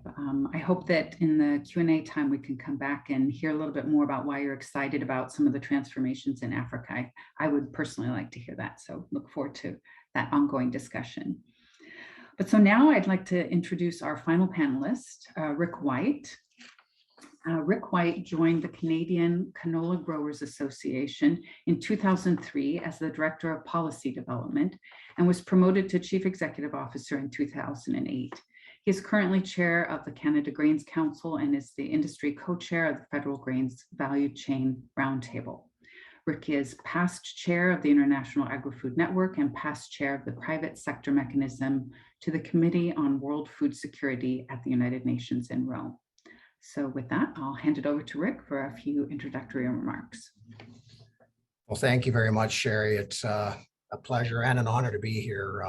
I hope that in the Q&A time, we can come back and hear a little bit more about why you're excited about some of the transformations in Africa. I would personally like to hear that, so look forward to that ongoing discussion. But so now I'd like to introduce our final panelist, Rick White. Rick White joined the Canadian Canola Growers Association in 2003 as the Director of Policy Development and was promoted to Chief Executive Officer in 2008. He is currently chair of the Canada Grains Council and is the industry co-chair of the Federal Grains Value Chain Roundtable. Rick is past chair of the International Agri-Food Network and past chair of the private sector mechanism to the Committee on World Food Security at the United Nations in Rome. So with that, I'll hand it over to Rick for a few introductory remarks. Well, thank you very much, Sherry. It's a pleasure and an honor to be here.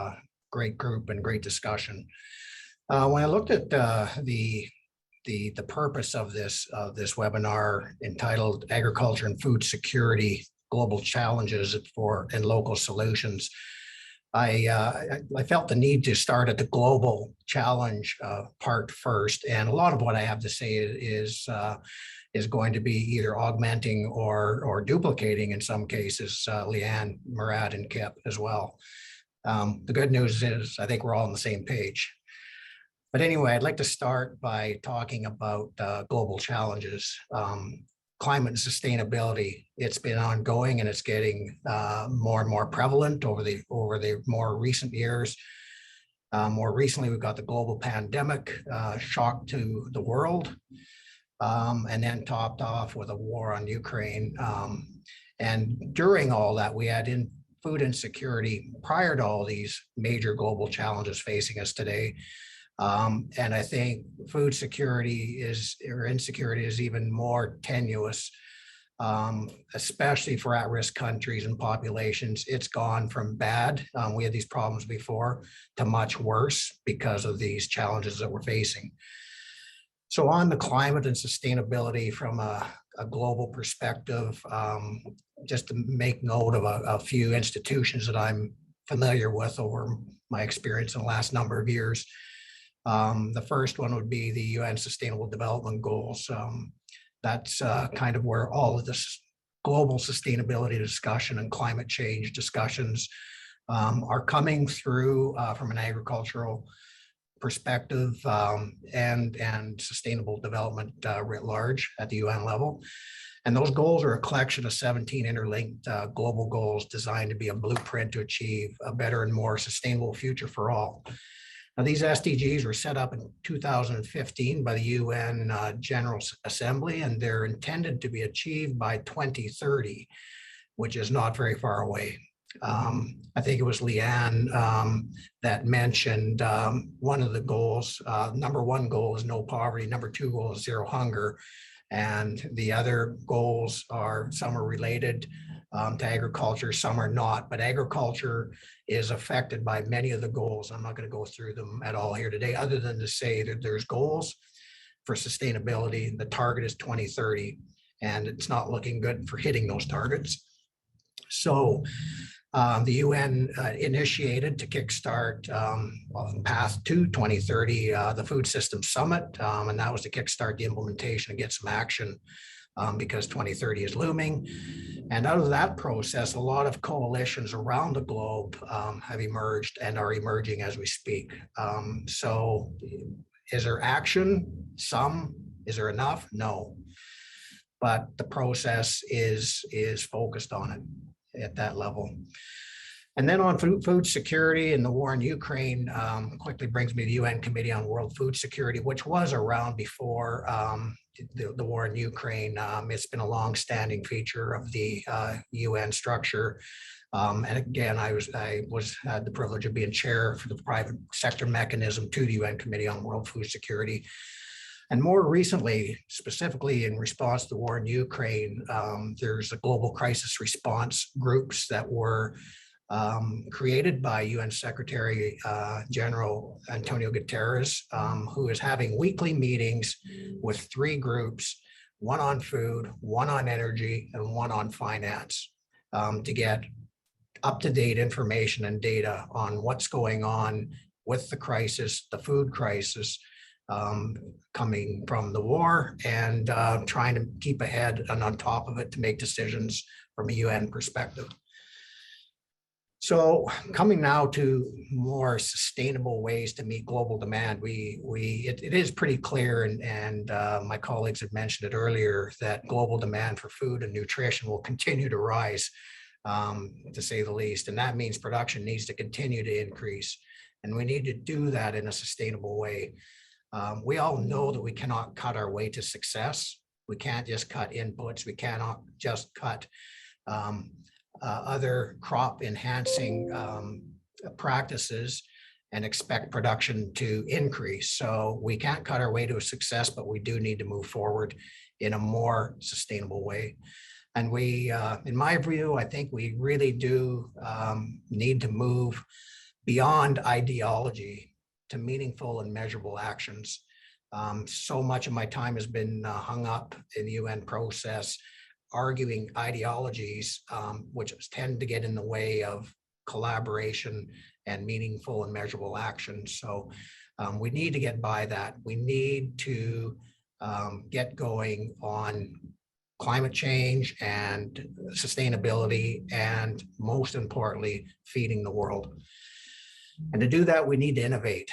Great group and great discussion. When I looked at the purpose of this webinar entitled Agriculture and Food Security, Global Challenges and Local Solutions, I felt the need to start at the global challenge part first. And a lot of what I have to say is going to be either augmenting or duplicating in some cases, Leanne, Murad, and Kip as well. The good news is I think we're all on the same page. But anyway, I'd like to start by talking about global challenges. Climate and sustainability, it's been ongoing and it's getting more and more prevalent over the more recent years. More recently, we've got the global pandemic shock to the world, and then topped off with a war on Ukraine. And during all that, we had food insecurity prior to all these major global challenges facing us today. And I think food security insecurity is even more tenuous, especially for at-risk countries and populations. It's gone from bad, we had these problems before, to much worse because of these challenges that we're facing. So on the climate and sustainability from a global perspective, just to make note of a few institutions that I'm familiar with over my experience in the last number of years. The first one would be the UN Sustainable Development Goals. That's kind of where all of this global sustainability discussion and climate change discussions are coming through from an agricultural perspective and sustainable development writ large at the UN level. And those goals are a collection of 17 interlinked global goals designed to be a blueprint to achieve a better and more sustainable future for all. Now, these SDGs were set up in 2015 by the UN General Assembly, and they're intended to be achieved by 2030, which is not very far away. I think it was Leanne that mentioned one of the goals. Number one goal is no poverty. Number two goal is zero hunger. And the other goals some are related to agriculture, some are not, but agriculture is affected by many of the goals. I'm not going to go through them at all here today, other than to say that there's goals for sustainability. The target is 2030, and it's not looking good for hitting those targets. So the UN initiated to kickstart path to 2030, the Food Systems Summit, and that was to kickstart the implementation and get some action because 2030 is looming. And out of that process, a lot of coalitions around the globe have emerged and are emerging as we speak. So is there action? Some. Is there enough? No. But the process is focused on it at that level. And then on food security and the war in Ukraine quickly brings me to the UN Committee on World Food Security, which was around before the war in Ukraine. It's been a long-standing feature of the UN structure. And again, I had the privilege of being chair for the private sector mechanism to the UN Committee on World Food Security. And more recently, specifically in response to the war in Ukraine, there's a global crisis response groups that were created by UN Secretary General Antonio Guterres, who is having weekly meetings with 3 groups, one on food, one on energy, and one on finance, to get up-to-date information and data on what's going on with the crisis, the food crisis, coming from the war, and trying to keep ahead and on top of it to make decisions from a UN perspective. So coming now to more sustainable ways to meet global demand, it is pretty clear, and my colleagues have mentioned it earlier, that global demand for food and nutrition will continue to rise, to say the least. And that means production needs to continue to increase. And we need to do that in a sustainable way. We all know that we cannot cut our way to success. We can't just cut inputs. We cannot just cut other crop enhancing practices and expect production to increase. So we can't cut our way to a success, but we do need to move forward in a more sustainable way. And we, in my view, I think we really do need to move beyond ideology to meaningful and measurable actions. So much of my time has been hung up in the UN process, arguing ideologies, which tend to get in the way of collaboration and meaningful and measurable action. So we need to get by that. We need to get going on climate change and sustainability, and most importantly, feeding the world. And to do that, we need to innovate.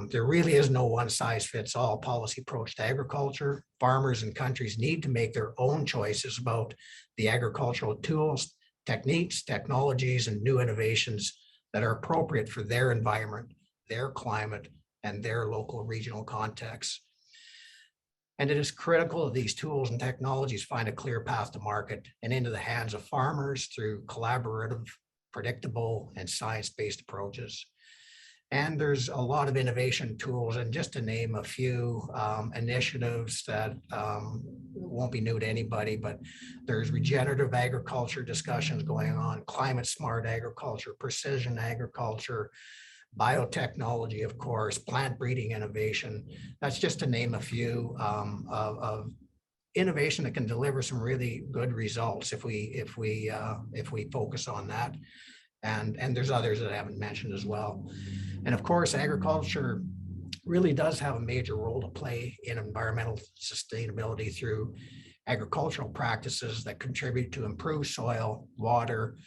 There really is no one size fits all policy approach to agriculture. Farmers and countries need to make their own choices about the agricultural tools, techniques, technologies, and new innovations that are appropriate for their environment, their climate, and their local regional context. And it is critical that these tools and technologies find a clear path to market and into the hands of farmers through collaborative, predictable, and science-based approaches. And there's a lot of innovation tools, and just to name a few initiatives that won't be new to anybody, but there's regenerative agriculture discussions going on, climate smart agriculture, precision agriculture, biotechnology, of course, plant breeding innovation. That's just to name a few of innovation that can deliver some really good results if we focus on that. And there's others that I haven't mentioned as well. And of course, agriculture really does have a major role to play in environmental sustainability through agricultural practices that contribute to improved soil, water,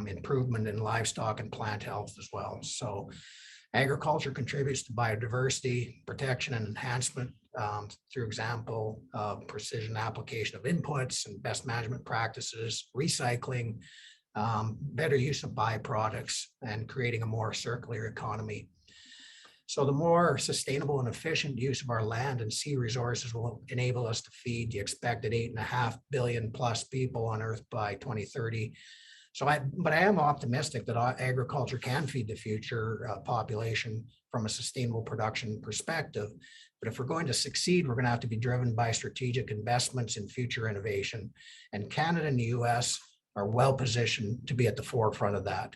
improvement in livestock and plant health as well. So agriculture contributes to biodiversity, protection and enhancement through example of precision application of inputs and best management practices, recycling, better use of byproducts, and creating a more circular economy. So the more sustainable and efficient use of our land and sea resources will enable us to feed the expected 8.5 billion plus people on Earth by 2030. But I am optimistic that agriculture can feed the future population from a sustainable production perspective. But if we're going to succeed, we're going to have to be driven by strategic investments in future innovation. And Canada and the US are well positioned to be at the forefront of that.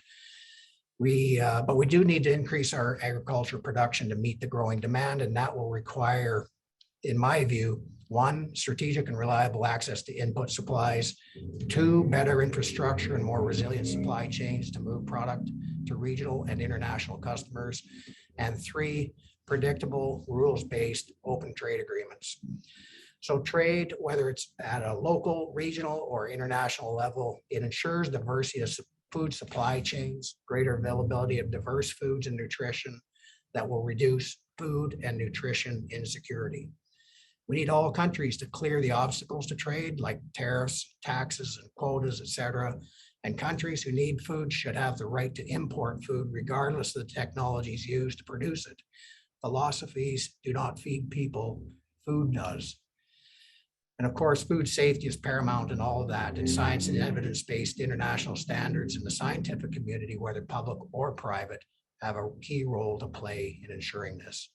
But we do need to increase our agriculture production to meet the growing demand, and that will require, in my view, 1, strategic and reliable access to input supplies, 2, better infrastructure and more resilient supply chains to move product to regional and international customers, and 3, predictable, rules-based open trade agreements. So trade, whether it's at a local, regional, or international level, it ensures diversity of food supply chains, greater availability of diverse foods and nutrition that will reduce food and nutrition insecurity. We need all countries to clear the obstacles to trade, like tariffs, taxes, and quotas, etc. And countries who need food should have the right to import food regardless of the technologies used to produce it. Philosophies do not feed people, food does. And of course, food safety is paramount in all of that, and science and evidence-based international standards in the scientific community, whether public or private, have a key role to play in ensuring this.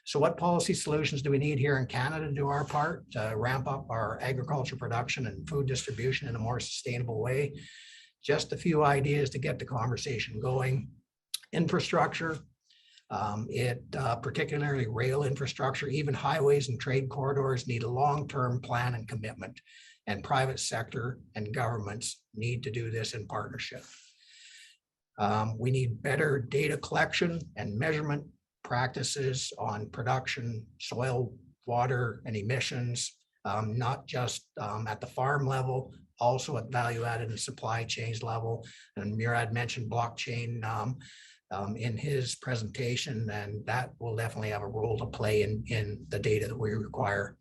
So what policy solutions do we need here in Canada to do our part to ramp up our agriculture production and food distribution in a more sustainable way? Just a few ideas to get the conversation going. Infrastructure, particularly rail infrastructure, even highways and trade corridors need a long-term plan and commitment, and private sector and governments need to do this in partnership. We need better data collection and measurement practices on production, soil, water, and emissions, not just at the farm level, also at value added and supply chains level. And Murad mentioned blockchain in his presentation, and that will definitely have a role to play in the data that we require.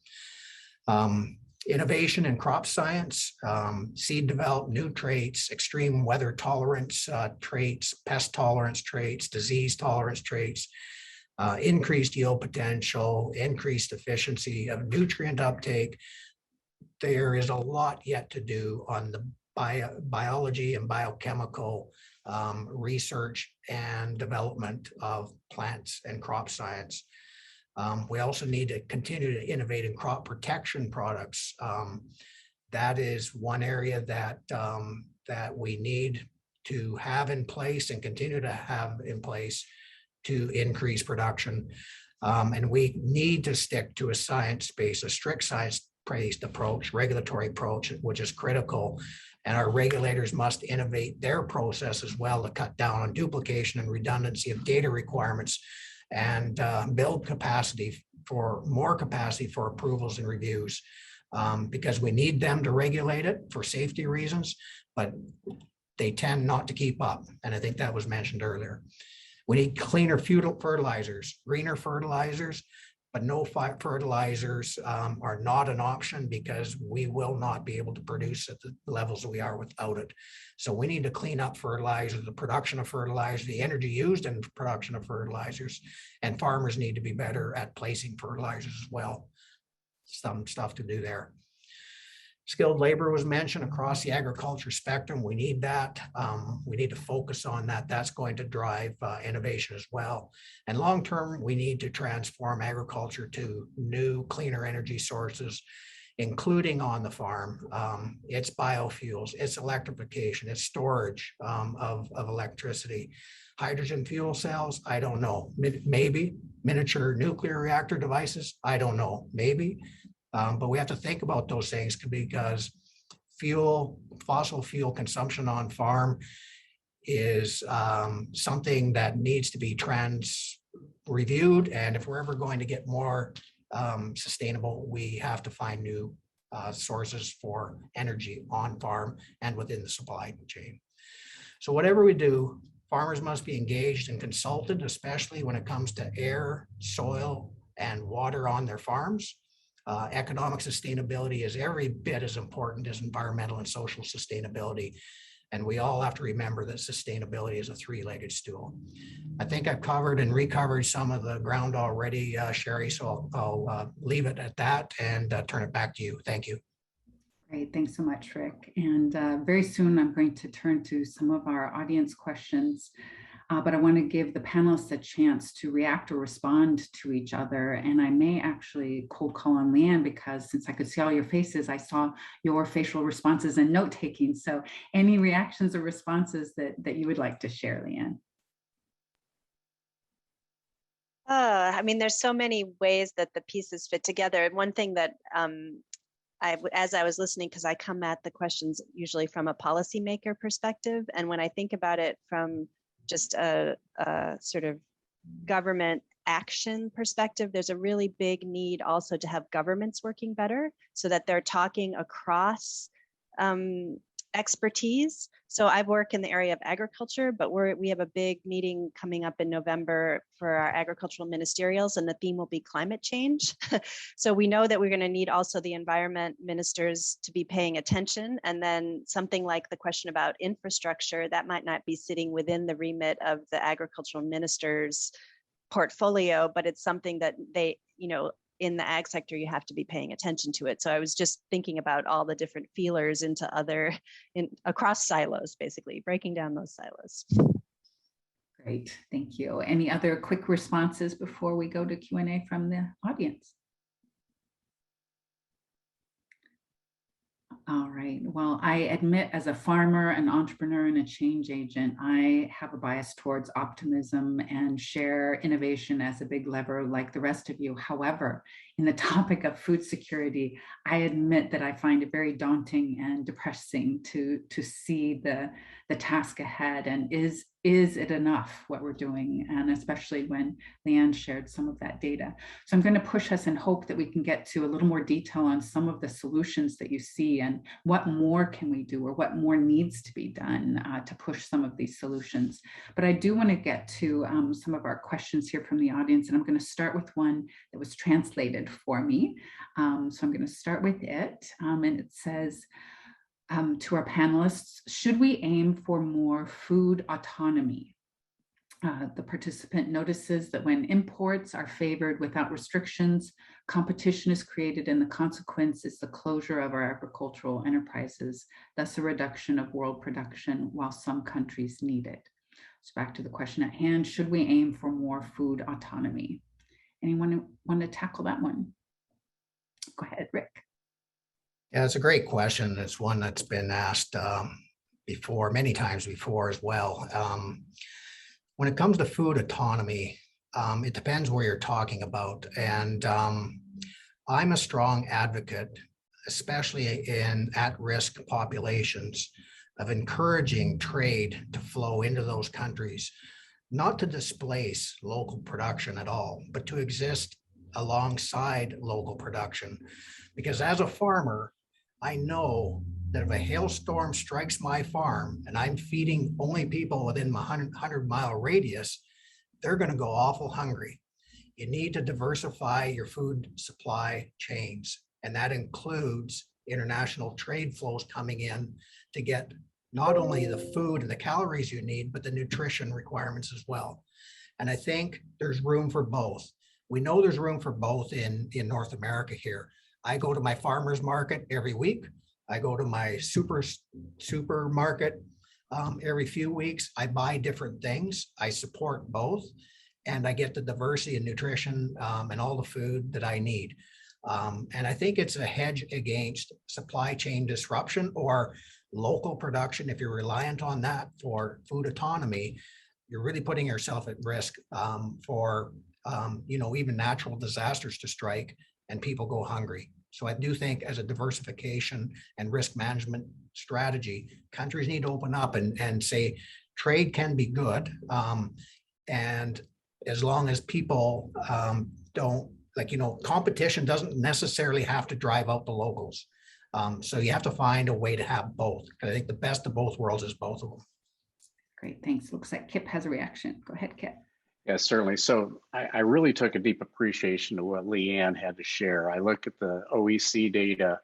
Innovation in crop science, seed develop new traits, extreme weather tolerance traits, pest tolerance traits, disease tolerance traits, increased yield potential, increased efficiency of nutrient uptake. There is a lot yet to do on the biology and biochemical research and development of plants and crop science. We also need to continue to innovate in crop protection products. That is one area that we need to have in place and continue to have in place to increase production. And we need to stick to a science-based, a strict science-based approach, regulatory approach, which is critical. And our regulators must innovate their process as well to cut down on duplication and redundancy of data requirements and build more capacity for approvals and reviews, because we need them to regulate it for safety reasons, but they tend not to keep up. And I think that was mentioned earlier. We need cleaner fertilizers, greener fertilizers, but no fertilizers are not an option because we will not be able to produce at the levels that we are without it. So we need to clean up fertilizer, the production of fertilizer, the energy used in production of fertilizers, and farmers need to be better at placing fertilizers as well. Some stuff to do there. Skilled labor was mentioned across the agriculture spectrum. We need that. We need to focus on that. That's going to drive innovation as well. And long-term, we need to transform agriculture to new, cleaner energy sources, including on the farm. It's biofuels, it's electrification, it's storage of electricity. Hydrogen fuel cells, I don't know. Maybe. Miniature nuclear reactor devices, I don't know. Maybe. But we have to think about those things because fossil fuel consumption on farm is something that needs to be reviewed. And if we're ever going to get more sustainable, we have to find new sources for energy on farm and within the supply chain. So whatever we do, farmers must be engaged and consulted, especially when it comes to air, soil, and water on their farms. Economic sustainability is every bit as important as environmental and social sustainability. And we all have to remember that sustainability is a three-legged stool. I think I've covered and recovered some of the ground already, Sherry, so I'll leave it at that and turn it back to you. Thank you. Great, thanks so much, Rick. And very soon I'm going to turn to some of our audience questions. But I want to give the panelists a chance to react or respond to each other. And I may actually cold call on Leanne because since I could see all your faces, I saw your facial responses and note-taking. So any reactions or responses that you would like to share, Leanne? I mean, there's so many ways that the pieces fit together. And one thing that as I was listening, because I come at the questions usually from a policymaker perspective. And when I think about it from just a sort of government action perspective, there's a really big need also to have governments working better so that they're talking across expertise. So I work in the area of agriculture, but we have a big meeting coming up in November for our agricultural ministerials, and the theme will be climate change. So we know that we're going to need also the environment ministers to be paying attention. And then something like the question about infrastructure, that might not be sitting within the remit of the agricultural ministers' portfolio, but it's something that they, in the ag sector, you have to be paying attention to it. So I was just thinking about all the different feelers into across silos, basically breaking down those silos. Great, thank you. Any other quick responses before we go to Q&A from the audience? All right. Well, I admit as a farmer, an entrepreneur, and a change agent, I have a bias towards optimism and share innovation as a big lever like the rest of you. However, in the topic of food security, I admit that I find it very daunting and depressing to see the task ahead, and is it enough what we're doing? And especially when Leanne shared some of that data. So I'm going to push us and hope that we can get to a little more detail on some of the solutions that you see and what more can we do or what more needs to be done to push some of these solutions. But I do want to get to some of our questions here from the audience, and I'm going to start with one that was translated for me. So I'm going to start with it, and it says, to our panelists, should we aim for more food autonomy? The participant notices that when imports are favored without restrictions, competition is created, and the consequence is the closure of our agricultural enterprises, thus a reduction of world production while some countries need it. So back to the question at hand, should we aim for more food autonomy? Anyone want to tackle that one? Go ahead, Rick. Yeah, it's a great question. It's one that's been asked before, many times before as well. When it comes to food autonomy, it depends where you're talking about. And I'm a strong advocate, especially in at-risk populations, of encouraging trade to flow into those countries, not to displace local production at all, but to exist alongside local production. Because as a farmer, I know that if a hailstorm strikes my farm and I'm feeding only people within my 100-mile radius, they're going to go awful hungry. You need to diversify your food supply chains, and that includes international trade flows coming in to get not only the food and the calories you need, but the nutrition requirements as well. And I think there's room for both. We know there's room for both in North America here. I go to my farmer's market every week. I go to my supermarket every few weeks. I buy different things. I support both, and I get the diversity and nutrition and all the food that I need. And I think it's a hedge against supply chain disruption or local production. If you're reliant on that for food autonomy, you're really putting yourself at risk for even natural disasters to strike and people go hungry. So I do think as a diversification and risk management strategy, countries need to open up and say trade can be good. And as long as people don't, competition doesn't necessarily have to drive out the locals. So you have to find a way to have both. I think the best of both worlds is both of them. Great, thanks. Looks like Kip has a reaction. Go ahead, Kip. Yes, certainly. So I really took a deep appreciation of what Leanne had to share. I look at the OEC data,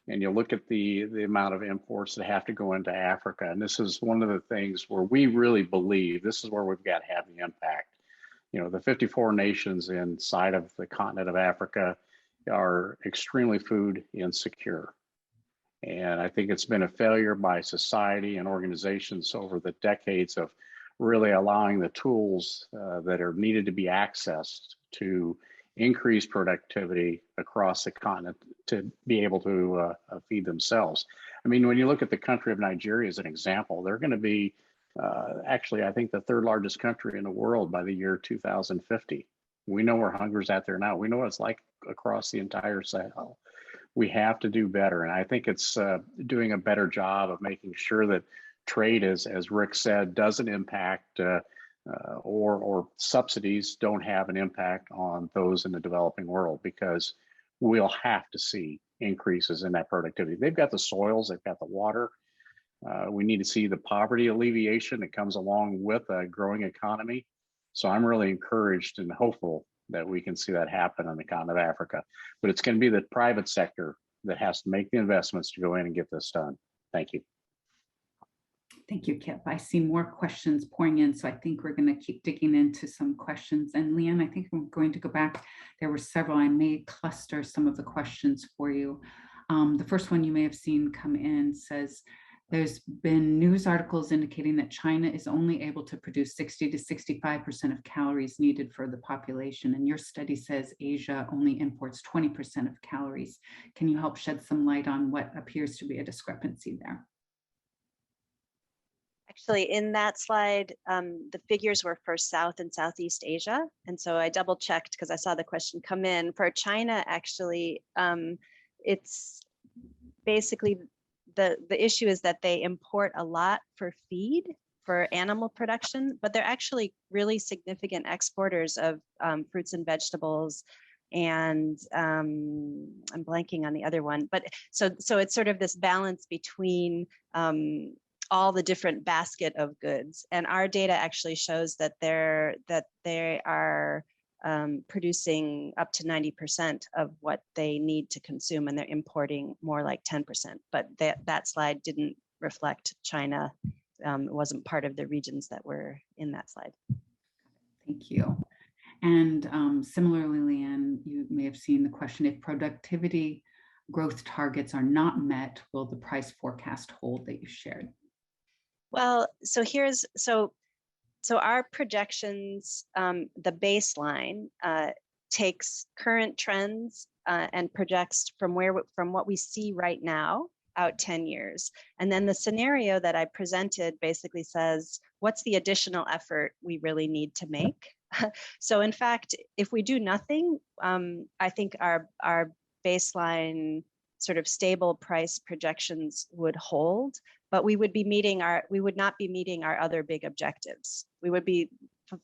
and you look at the amount of imports that have to go into Africa. And this is one of the things where we really believe this is where we've got to have the impact. The 54 nations inside of the continent of Africa are extremely food insecure. And I think it's been a failure by society and organizations over the decades of really allowing the tools that are needed to be accessed to increase productivity across the continent to be able to feed themselves. I mean, when you look at the country of Nigeria as an example, they're going to be actually, I think, the third largest country in the world by the year 2050. We know where hunger's at there now. We know what it's like across the entire Sahel. We have to do better. And I think it's doing a better job of making sure that trade, as Rick said, doesn't impact or subsidies don't have an impact on those in the developing world, because we'll have to see increases in that productivity. They've got the soils, they've got the water. We need to see the poverty alleviation that comes along with a growing economy. So I'm really encouraged and hopeful that we can see that happen on the continent of Africa. But it's going to be the private sector that has to make the investments to go in and get this done. Thank you. Thank you, Kip. I see more questions pouring in, so I think we're going to keep digging into some questions. And Leanne, I think I'm going to go back. There were several. I may cluster some of the questions for you. The first one you may have seen come in says, There's been news articles indicating that China is only able to produce 60 to 65% of calories needed for the population. And your study says Asia only imports 20% of calories. Can you help shed some light on what appears to be a discrepancy there? Actually, in that slide, the figures were for South and Southeast Asia. And so I double checked because I saw the question come in. For China, actually, it's basically the issue is that they import a lot for feed for animal production, but they're actually really significant exporters of fruits and vegetables. And I'm blanking on the other one, but so it's sort of this balance between all the different basket of goods. And our data actually shows that they are producing up to 90% of what they need to consume, and they're importing more like 10%. But that slide didn't reflect China. It wasn't part of the regions that were in that slide. Thank you. And similarly, Leanne, you may have seen the question, if productivity growth targets are not met, will the price forecast hold that you shared? Well, so our projections, the baseline takes current trends and projects from what we see right now out 10 years. And then the scenario that I presented basically says, what's the additional effort we really need to make? So in fact, if we do nothing, I think our baseline sort of stable price projections would hold, but we would not be meeting our other big objectives. We would be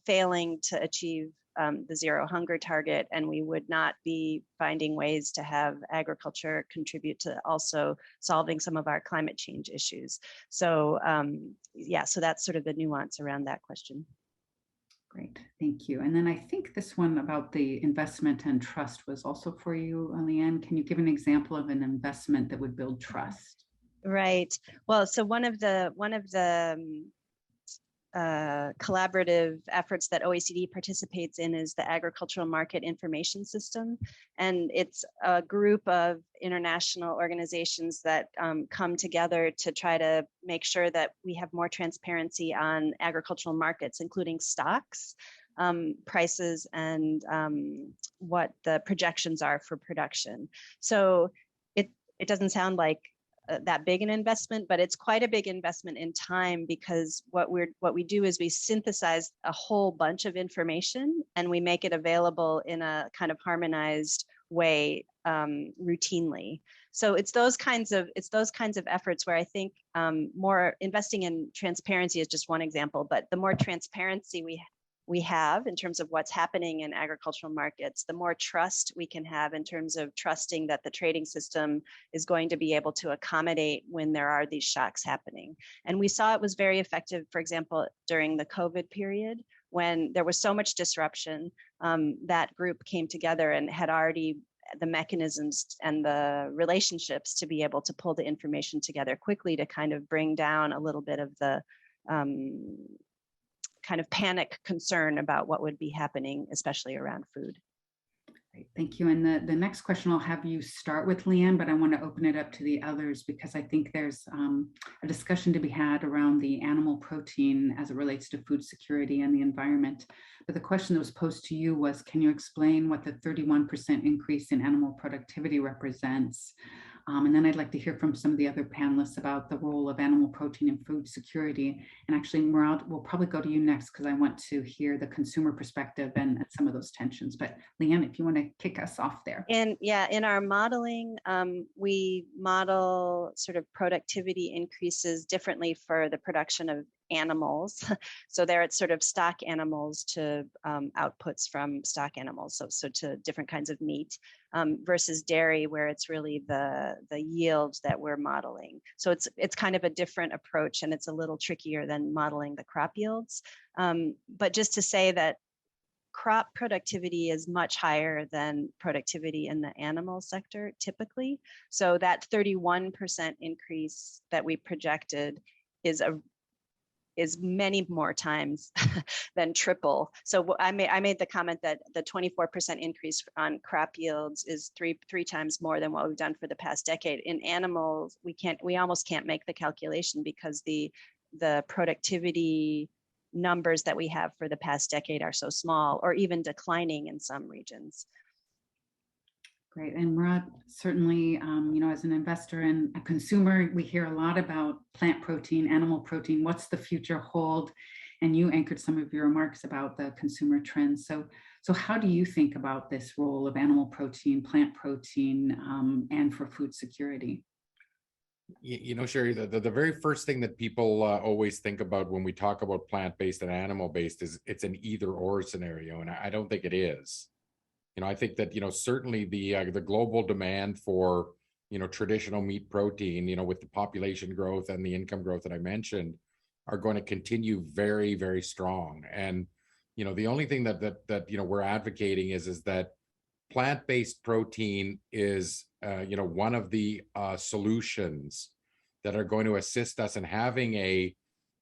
failing to achieve the zero hunger target, and we would not be finding ways to have agriculture contribute to also solving some of our climate change issues. So so that's sort of the nuance around that question. Great, thank you. And then I think this one about the investment and trust was also for you, Leanne. Can you give an example of an investment that would build trust? Right. Well, so one of the collaborative efforts that OECD participates in is the Agricultural Market Information System. And it's a group of international organizations that come together to try to make sure that we have more transparency on agricultural markets, including stocks, prices, and what the projections are for production. So it doesn't sound like that big an investment, but it's quite a big investment in time, because what we do is we synthesize a whole bunch of information and we make it available in a kind of harmonized way routinely. So it's those kinds of efforts where I think more investing in transparency is just one example, but the more transparency we have in terms of what's happening in agricultural markets, the more trust we can have in terms of trusting that the trading system is going to be able to accommodate when there are these shocks happening. And we saw it was very effective, for example, during the COVID period, when there was so much disruption. That group came together and had already the mechanisms and the relationships to be able to pull the information together quickly to kind of bring down a little bit of the kind of panic concern about what would be happening, especially around food. Great, thank you. And the next question I'll have you start with, Leanne, but I want to open it up to the others because I think there's a discussion to be had around the animal protein as it relates to food security and the environment. But the question that was posed to you was, can you explain what the 31% increase in animal productivity represents? And then I'd like to hear from some of the other panelists about the role of animal protein in food security. And actually, Murad, we'll probably go to you next because I want to hear the consumer perspective and some of those tensions. But Leanne, if you want to kick us off there. And yeah, in our modeling, we model sort of productivity increases differently for the production of animals. So there it's sort of stock animals to outputs from stock animals, so to different kinds of meat, versus dairy, where it's really the yield that we're modeling. So it's kind of a different approach, and it's a little trickier than modeling the crop yields. But just to say that crop productivity is much higher than productivity in the animal sector typically. So that 31% increase that we projected is is many more times than triple. So I made the comment that the 24% increase on crop yields is three times more than what we've done for the past decade. In animals, we almost can't make the calculation because the productivity numbers that we have for the past decade are so small, or even declining in some regions. Great. And Rod, certainly, as an investor and a consumer, we hear a lot about plant protein, animal protein. What's the future hold? And you anchored some of your remarks about the consumer trends. So how do you think about this role of animal protein, plant protein, and for food security? Sherry, the very first thing that people always think about when we talk about plant-based and animal-based is it's an either-or scenario, and I don't think it is. I think that, certainly the global demand for, traditional meat protein, with the population growth and the income growth that I mentioned, are going to continue very, very strong. And, the only thing that we're advocating is that plant-based protein is, one of the solutions that are going to assist us in having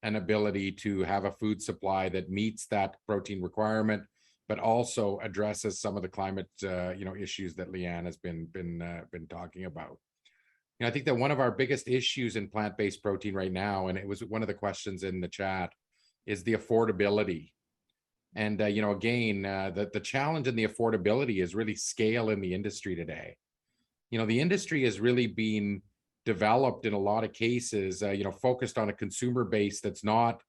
an ability to have a food supply that meets that protein requirement, but also addresses some of the climate, issues that Leanne has been talking about. I think that one of our biggest issues in plant-based protein right now, and it was one of the questions in the chat, is the affordability. And again, the challenge in the affordability is really scale in the industry today. The industry has really been developed in a lot of cases, focused on a consumer base that's not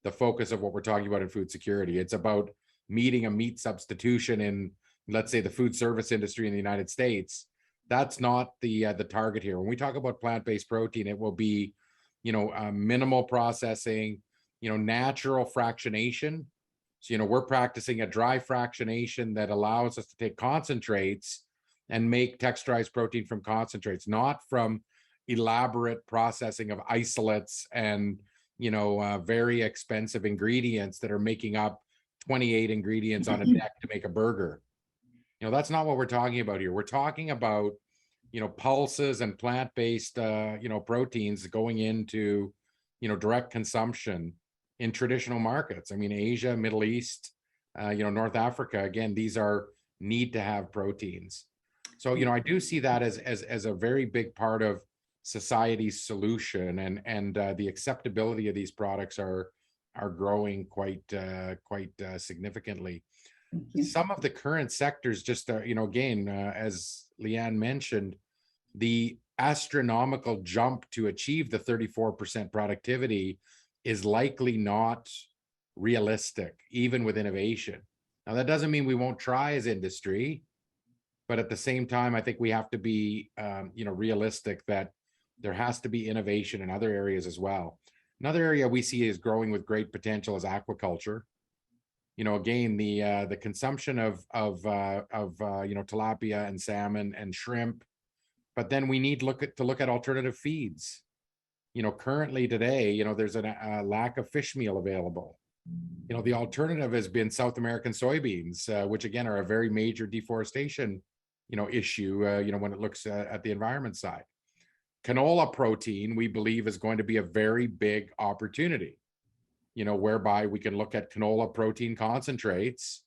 the focus of what we're talking about in food security. It's about meeting a meat substitution in, let's say, the food service industry in the United States. That's not the target here. When we talk about plant-based protein, it will be, minimal processing, natural fractionation. So, we're practicing a dry fractionation that allows us to take concentrates and make texturized protein from concentrates, not from elaborate processing of isolates and, very expensive ingredients that are making up 28 ingredients on a deck to make a burger. That's not what we're talking about here. We're talking about, pulses and plant-based, proteins going into, direct consumption in traditional markets. I mean, Asia, Middle East, North Africa, again, these are need to have proteins. So, I do see that as a very big part of society's solution, and the acceptability of these products are growing quite significantly. Some of the current sectors just are, again, as Leanne mentioned, the astronomical jump to achieve the 34% productivity is likely not realistic, even with innovation. Now, that doesn't mean we won't try as industry, but at the same time, I think we have to be, realistic that there has to be innovation in other areas as well. Another area we see is growing with great potential is aquaculture. Again, the consumption of tilapia and salmon and shrimp, but then we need to look at alternative feeds. Currently today, there's a lack of fish meal available. The alternative has been South American soybeans, which again are a very major deforestation, issue, when it looks at the environment side. Canola protein, we believe, is going to be a very big opportunity, whereby we can look at canola protein concentrates,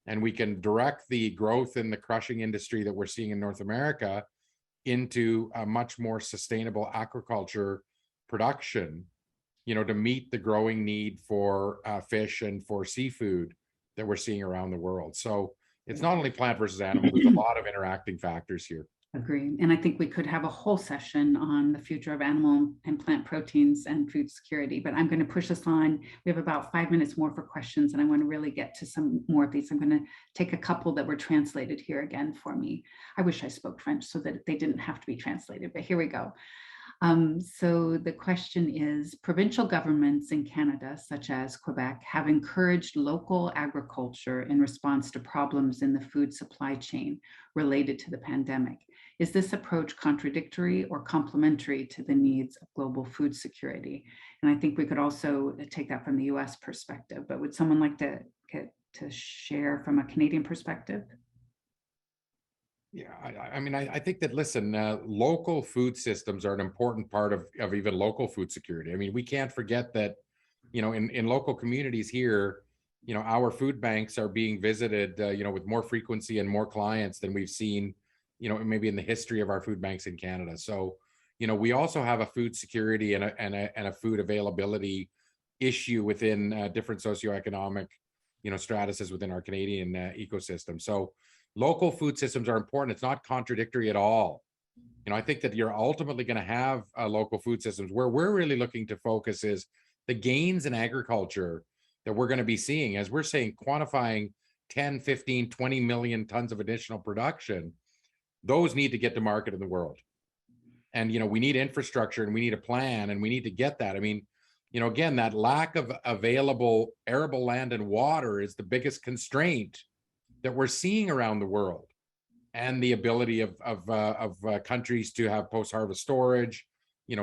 and we can direct the growth in the crushing industry that we're seeing in North America into a much more sustainable aquaculture production, to meet the growing need for fish and for seafood that we're seeing around the world. So it's not only plant versus animal, there's a lot of interacting factors here. Agree. And I think we could have a whole session on the future of animal and plant proteins and food security, but I'm going to push us on. We have about 5 minutes more for questions, and I want to really get to some more of these. I'm going to take a couple that were translated here again for me. I wish I spoke French so that they didn't have to be translated, but here we go. So the question is, provincial governments in Canada, such as Quebec, have encouraged local agriculture in response to problems in the food supply chain related to the pandemic. Is this approach contradictory or complementary to the needs of global food security? And I think we could also take that from the US perspective, but would someone like to share from a Canadian perspective? Yeah, I think that, listen, local food systems are an important part of even local food security. I mean, we can't forget that, in local communities here, our food banks are being visited, with more frequency and more clients than we've seen, maybe in the history of our food banks in Canada. So, we also have a food security and a food availability issue within different socioeconomic, stratuses within our Canadian ecosystem. So local food systems are important. It's not contradictory at all. I think that you're ultimately going to have local food systems. Where we're really looking to focus is the gains in agriculture that we're going to be seeing, as we're saying, quantifying 10, 15, 20 million tons of additional production. Those need to get to market in the world. And, we need infrastructure and we need a plan and we need to get that. I mean, again, that lack of available arable land and water is the biggest constraint that we're seeing around the world. And the ability of countries to have post-harvest storage,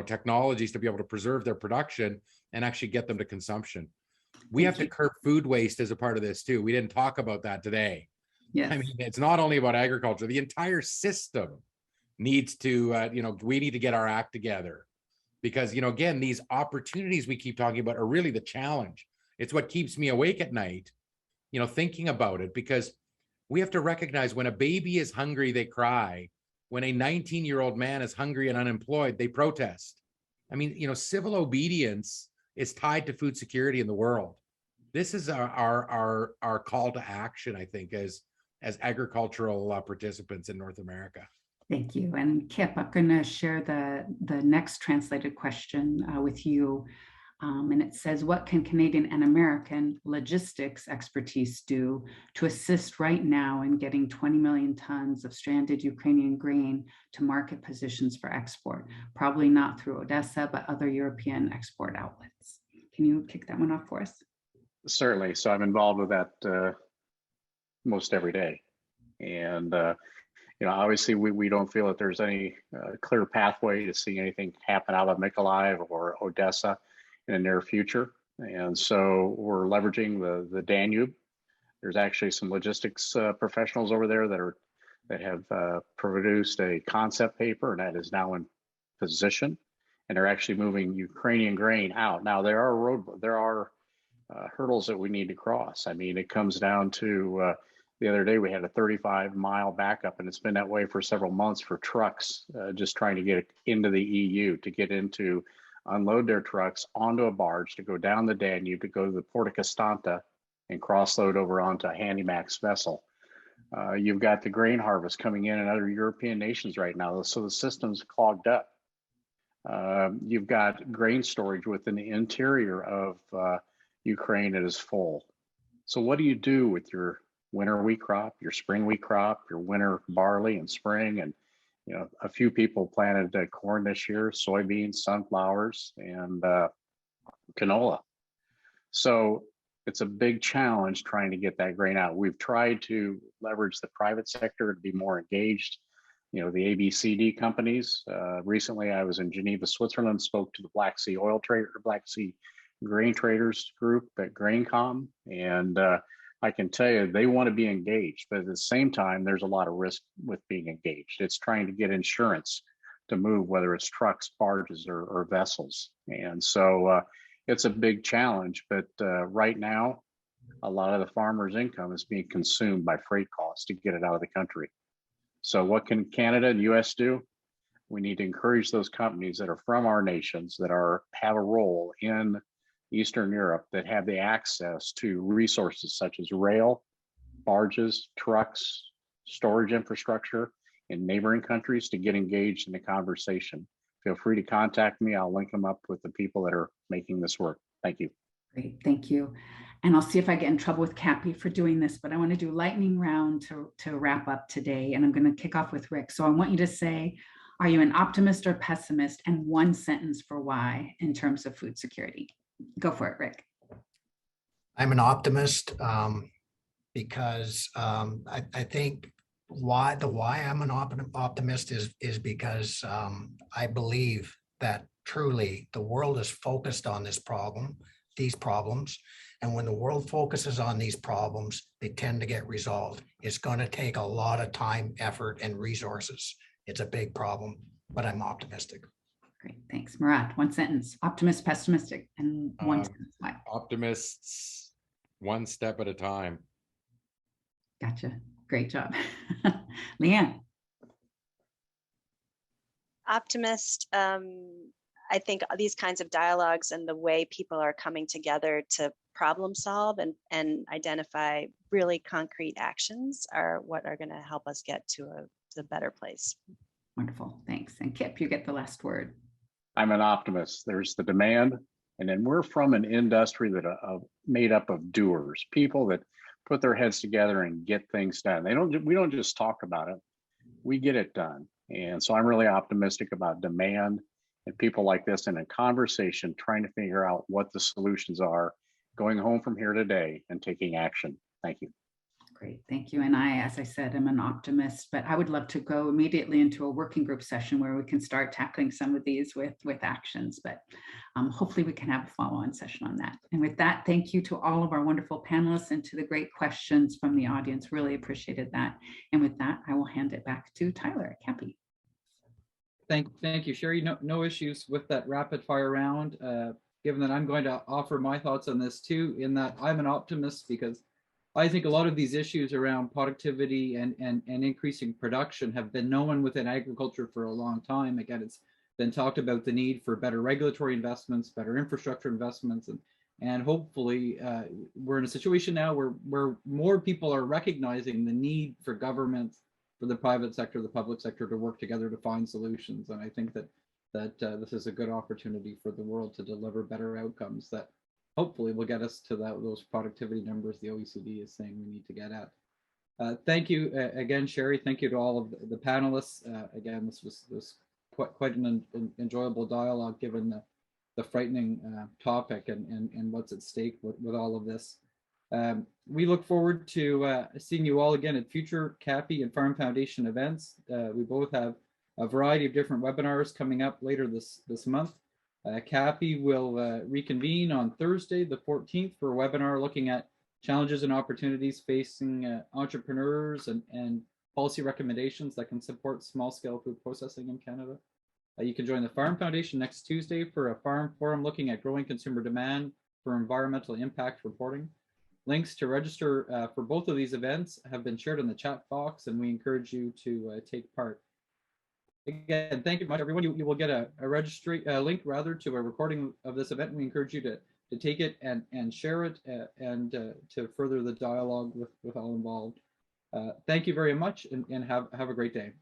technologies to be able to preserve their production and actually get them to consumption. We have to curb food waste as a part of this too. We didn't talk about that today. Yes. I mean, it's not only about agriculture. The entire system needs to, we need to get our act together, because, again, these opportunities we keep talking about are really the challenge. It's what keeps me awake at night, thinking about it, because we have to recognize when a baby is hungry, they cry. When a 19-year-old man is hungry and unemployed, they protest. I mean, civil obedience is tied to food security in the world. This is our call to action, I think, as agricultural participants in North America. Thank you. And Kip, I'm going to share the next translated question with you. And it says, what can Canadian and American logistics expertise do to assist right now in getting 20 million tons of stranded Ukrainian grain to market positions for export? Probably not through Odessa, but other European export outlets. Can you kick that one off for us? Certainly. So I'm involved with that most every day. And, obviously we don't feel that there's any clear pathway to see anything happen out of Mykolaiv or Odessa in the near future. And so we're leveraging the Danube. There's actually some logistics professionals over there that have produced a concept paper, and that is now in position. And they're actually moving Ukrainian grain out. Now there are hurdles that we need to cross. I mean, it comes down to the other day we had a 35-mile backup, and it's been that way for several months for trucks just trying to get into the EU, to get into unload their trucks onto a barge to go down the Danube to go to the Port of Constanta and cross-load over onto a Handymax vessel. You've got the grain harvest coming in other European nations right now, so the system's clogged up. You've got grain storage within the interior of Ukraine that is full. So what do you do with your winter wheat crop, your spring wheat crop, your winter barley and spring? And a few people planted corn this year, soybeans, sunflowers, and canola. So it's a big challenge trying to get that grain out. We've tried to leverage the private sector to be more engaged. The ABCD companies. Recently, I was in Geneva, Switzerland, spoke to the Black Sea grain traders group at GrainCom, and I can tell you they want to be engaged, but at the same time, there's a lot of risk with being engaged. It's trying to get insurance to move, whether it's trucks, barges, or vessels. And so it's a big challenge, but right now, a lot of the farmers' income is being consumed by freight costs to get it out of the country. So what can Canada and US do? We need to encourage those companies that are from our nations that have a role in Eastern Europe, that have the access to resources such as rail, barges, trucks, storage infrastructure in neighboring countries, to get engaged in the conversation. Feel free to contact me. I'll link them up with the people that are making this work. Thank you. Great, thank you. And I'll see if I get in trouble with CAPI for doing this, but I want to do lightning round to wrap up today. And I'm going to kick off with Rick. So I want you to say, are you an optimist or pessimist? And one sentence for why in terms of food security. Go for it, Rick. I'm an optimist because I think why I'm an optimist is because I believe that truly the world is focused on these problems. And when the world focuses on these problems, they tend to get resolved. It's going to take a lot of time, effort, and resources. It's a big problem, but I'm optimistic. Great, thanks. Murat, one sentence, optimist, pessimistic, and one sentence. Why? Optimists, one step at a time. Gotcha. Great job. Leanne. Optimist. I think these kinds of dialogues and the way people are coming together to problem solve and identify really concrete actions are what are going to help us get to a better place. Wonderful, thanks. And Kip, you get the last word. I'm an optimist. There's the demand, and then we're from an industry that made up of doers, people that put their heads together and get things done. We don't just talk about it, we get it done. And so I'm really optimistic about demand and people like this in a conversation, trying to figure out what the solutions are, going home from here today and taking action. Thank you. Great, thank you. And I, as I said, am an optimist, but I would love to go immediately into a working group session where we can start tackling some of these with actions, but hopefully we can have a follow-on session on that. And with that, thank you to all of our wonderful panelists and to the great questions from the audience. Really appreciated that. And with that, I will hand it back to Tyler at CAPI. Thank you, Sherry. No issues with that rapid fire round, given that I'm going to offer my thoughts on this too, in that I'm an optimist because I think a lot of these issues around productivity and increasing production have been known within agriculture for a long time. Again, it's been talked about the need for better regulatory investments, better infrastructure investments, and hopefully we're in a situation now where more people are recognizing the need for government, for the private sector, the public sector to work together to find solutions. And I think that this is a good opportunity for the world to deliver better outcomes that hopefully will get us to those productivity numbers the OECD is saying we need to get at. Thank you again, Sherry. Thank you to all of the panelists. Again, this was quite an enjoyable dialogue given the frightening topic and what's at stake with all of this. We look forward to seeing you all again at future CAPI and Farm Foundation events. We both have a variety of different webinars coming up later this month. CAPI will reconvene on Thursday, the 14th, for a webinar looking at challenges and opportunities facing entrepreneurs and policy recommendations that can support small-scale food processing in Canada. You can join the Farm Foundation next Tuesday for a farm forum looking at growing consumer demand for environmental impact reporting. Links to register for both of these events have been shared in the chat box, and we encourage you to take part. Again, thank you much, everyone. You will get a registry link rather to a recording of this event. We encourage you to take it and share it and to further the dialogue with all involved. Thank you very much, and have a great day.